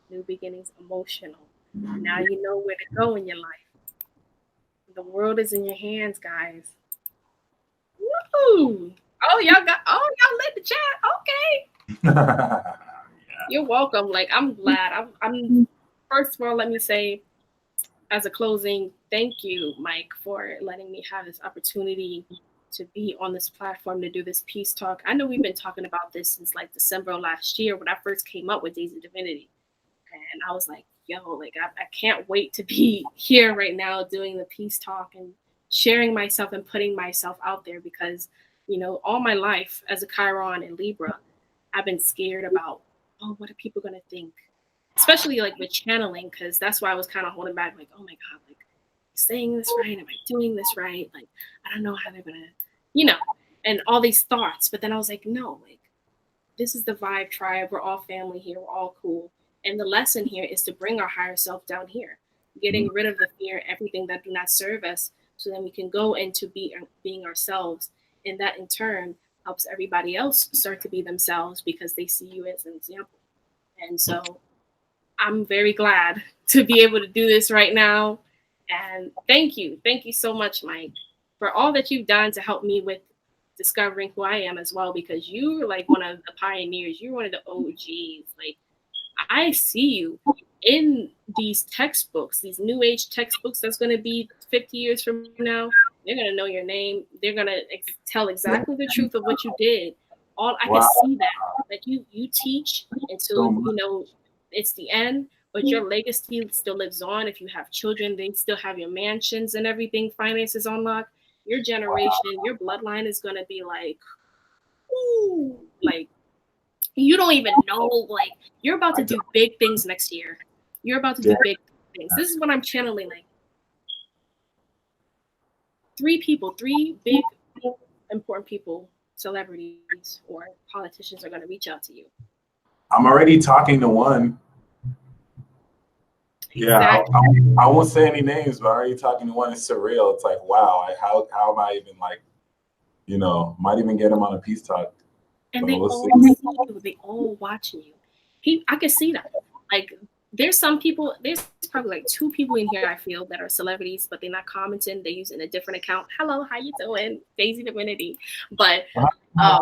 New beginnings, emotional. Now you know where to go in your life. The world is in your hands, guys. Woo! Oh, y'all lit the chat. Okay. Yeah. You're welcome. Like, I'm glad. I'm first of all, let me say, as a closing, thank you, Mike, for letting me have this opportunity to be on this platform to do this peace talk. I know we've been talking about this since like December of last year when I first came up with Daisy Divinity. And I was like, yo, like I can't wait to be here right now doing the peace talk and sharing myself and putting myself out there because, you know, all my life as a Chiron and Libra, I've been scared about, oh, what are people going to think? Especially like with channeling, because that's why I was kind of holding back, like, oh my God, like, saying this right? Am I doing this right? Like, I don't know how they're going to, you know, and all these thoughts. But then I was like, no, like, this is the vibe tribe. We're all family here. We're all cool. And the lesson here is to bring our higher self down here, getting rid of the fear, everything that do not serve us, so then we can go into being ourselves. And that in turn helps everybody else start to be themselves because they see you as an example. And so I'm very glad to be able to do this right now. And thank you. Thank you so much, Mike, for all that you've done to help me with discovering who I am as well, because you're like one of the pioneers. You're one of the OGs. Like, I see you in these textbooks, these new age textbooks that's going to be 50 years from now. They're going to know your name. They're going to tell exactly the truth of what you did. I can see that. Like you teach until, you know, it's the end, but your legacy still lives on. If you have children, they still have your mansions and everything, finances unlocked. Your generation, your bloodline is going to be like, ooh, like, you don't even know, like, you're about to do big things next year. You're about to do big things. This is what I'm channeling. Like, three big, important people, celebrities or politicians are going to reach out to you. I'm already talking to one. Exactly. Yeah, I won't say any names, but I'm already talking to one. It's surreal. It's like, wow, how am I even like, you know, might even get him on a peace talk. And they all see you. They all watching you. I can see that. Like, there's probably like 2 people in here I feel that are celebrities, but they're not commenting. They're using a different account. Hello, how you doing? Daisy Divinity. But a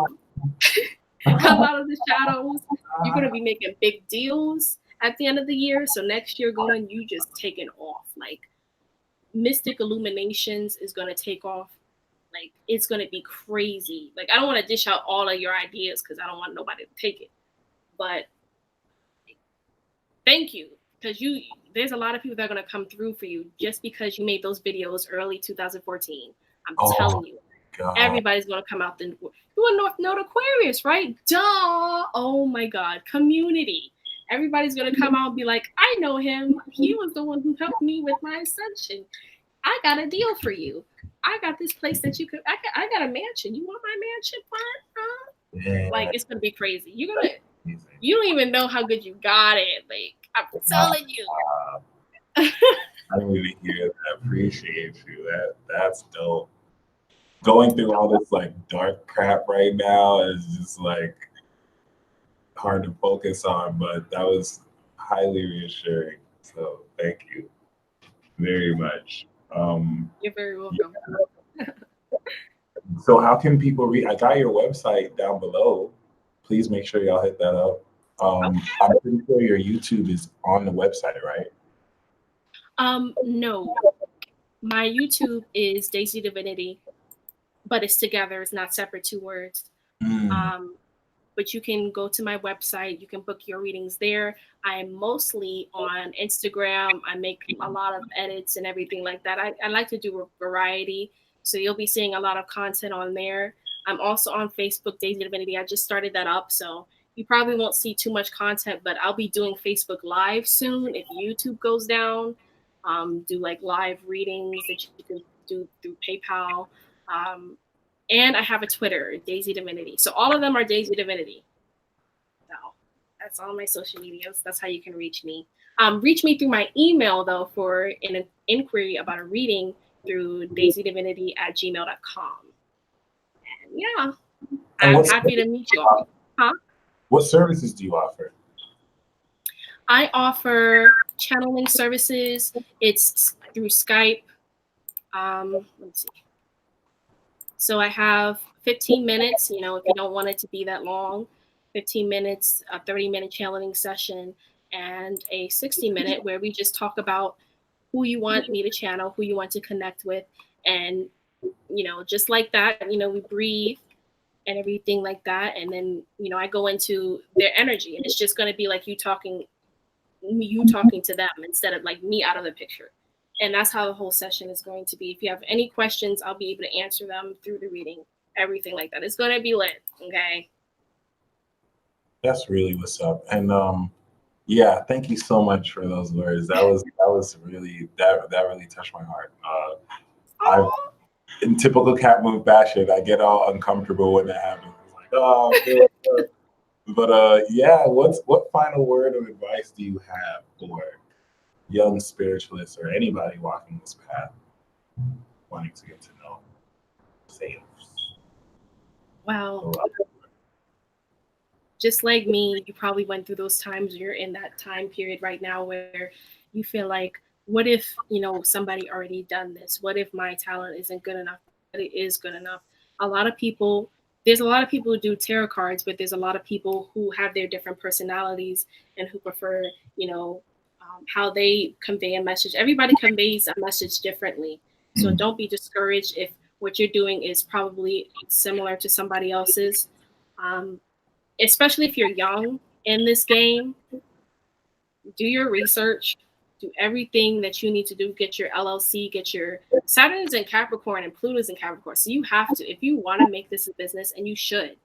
lot of the shadows, you're going to be making big deals at the end of the year. So next year going, you just taking off. Like, Mystic Illuminations is going to take off. Like, it's going to be crazy. Like, I don't want to dish out all of your ideas because I don't want nobody to take it. But thank you. because there's a lot of people that are going to come through for you just because you made those videos early 2014. I'm telling you, God. Everybody's going to come out. You are North Node Aquarius, right? Duh. Oh my God. Community. Everybody's going to come out and be like, I know him. He was the one who helped me with my ascension. I got a deal for you. I got this place that you could, I got a mansion. You want my mansion, fine? Yeah. Like, it's going to be crazy. You don't even know how good you got it. Like, I'm telling you. I didn't even hear that. I appreciate you. That's dope. Going through all this like dark crap right now is just like hard to focus on, but that was highly reassuring. So thank you very much. You're very welcome. Yeah. So how can people read? I got your website down below. Please make sure y'all hit that up. I'm pretty sure your YouTube is on the website, right? No. My YouTube is Daisy Divinity, but it's together. It's not separate, 2 words. But you can go to my website. You can book your readings there. I'm mostly on Instagram. I make a lot of edits and everything like that. I like to do a variety. So you'll be seeing a lot of content on there. I'm also on Facebook, Daisy Divinity. I just started that up. So you probably won't see too much content, but I'll be doing Facebook Live soon if YouTube goes down. Do like live readings that you can do through PayPal. And I have a Twitter, Daisy Divinity. So all of them are Daisy Divinity. So that's all my social medias. That's how you can reach me. Reach me through my email, though, for an inquiry about a reading through daisydivinity@gmail.com. And yeah, I'm happy to meet you all. Huh? What services do you offer? I offer channeling services. It's through Skype. Let me see. So I have 15 minutes, if you don't want it to be that long, 15 minutes, a 30-minute channeling session, and a 60-minute where we just talk about who you want me to channel, who you want to connect with. And, just like that, we breathe and everything like that. And then, I go into their energy, and it's just going to be like you talking to them instead of like me out of the picture. And that's how the whole session is going to be. If you have any questions, I'll be able to answer them through the reading, everything like that. It's going to be lit, okay? That's really what's up. And yeah, thank you so much for those words. That was really that really touched my heart. In typical cat move fashion, I get all uncomfortable when that happens. It's like, oh, okay. But yeah, what final word of advice do you have for young spiritualists or anybody walking this path wanting to get to know themselves? Wow. Just like me, you probably went through those times. You're in that time period right now where you feel like, what if, somebody already done this? What if my talent isn't good enough? But it is good enough. There's a lot of people who do tarot cards, but there's a lot of people who have their different personalities and who prefer, how they convey a message. Everybody conveys a message differently. So don't be discouraged if what you're doing is probably similar to somebody else's. Especially if you're young in this game, do your research, do everything that you need to do, get your LLC, get your Saturn's in Capricorn and Pluto's in Capricorn. So you have to, if you want to make this a business, and you should,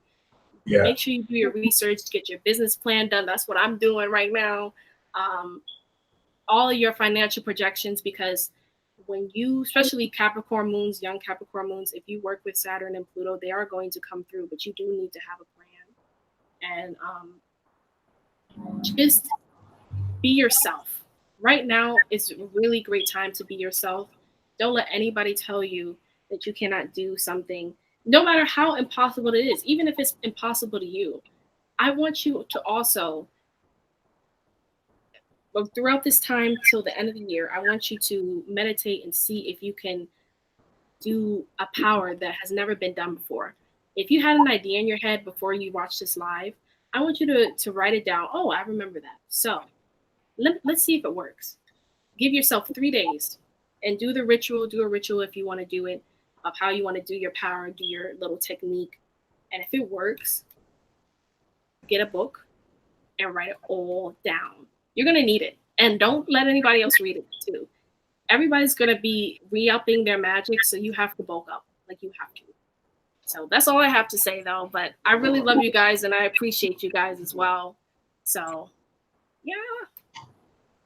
make sure you do your research, get your business plan done. That's what I'm doing right now. All of your financial projections, because when you, especially Capricorn moons, young Capricorn moons, if you work with Saturn and Pluto, they are going to come through, but you do need to have a plan. And just be yourself. Right now is a really great time to be yourself. Don't let anybody tell you that you cannot do something, no matter how impossible it is, even if it's impossible to you. I want you to also, throughout this time till the end of the year, I want you to meditate and see if you can do a power that has never been done before. If you had an idea in your head before you watch this live, I want you to write it down. Oh, I remember that. So let's see if it works. Give yourself 3 days and do a ritual if you want to do it, of how you want to do your power, do your little technique. And if it works, get a book and write it all down. You're going to need it. And don't let anybody else read it too. Everybody's going to be re-upping their magic, so you have to bulk up. Like, you have to. So that's all I have to say, though. But I really love you guys, and I appreciate you guys as well. So, yeah.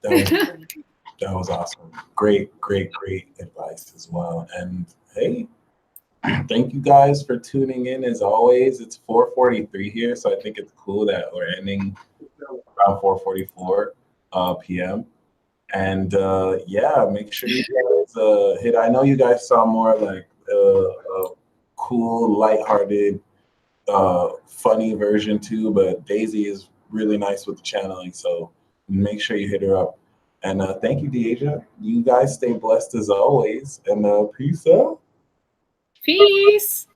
That was awesome. Great advice as well. And hey, thank you guys for tuning in as always. It's 4:43 here, so I think it's cool that we're ending around 4:44 p.m. And yeah, make sure you guys hit. I know you guys saw more like cool, lighthearted, funny version too, but Daisy is really nice with the channeling, so make sure you hit her up. And thank you, Deasia. You guys stay blessed as always, and peace out. Peace.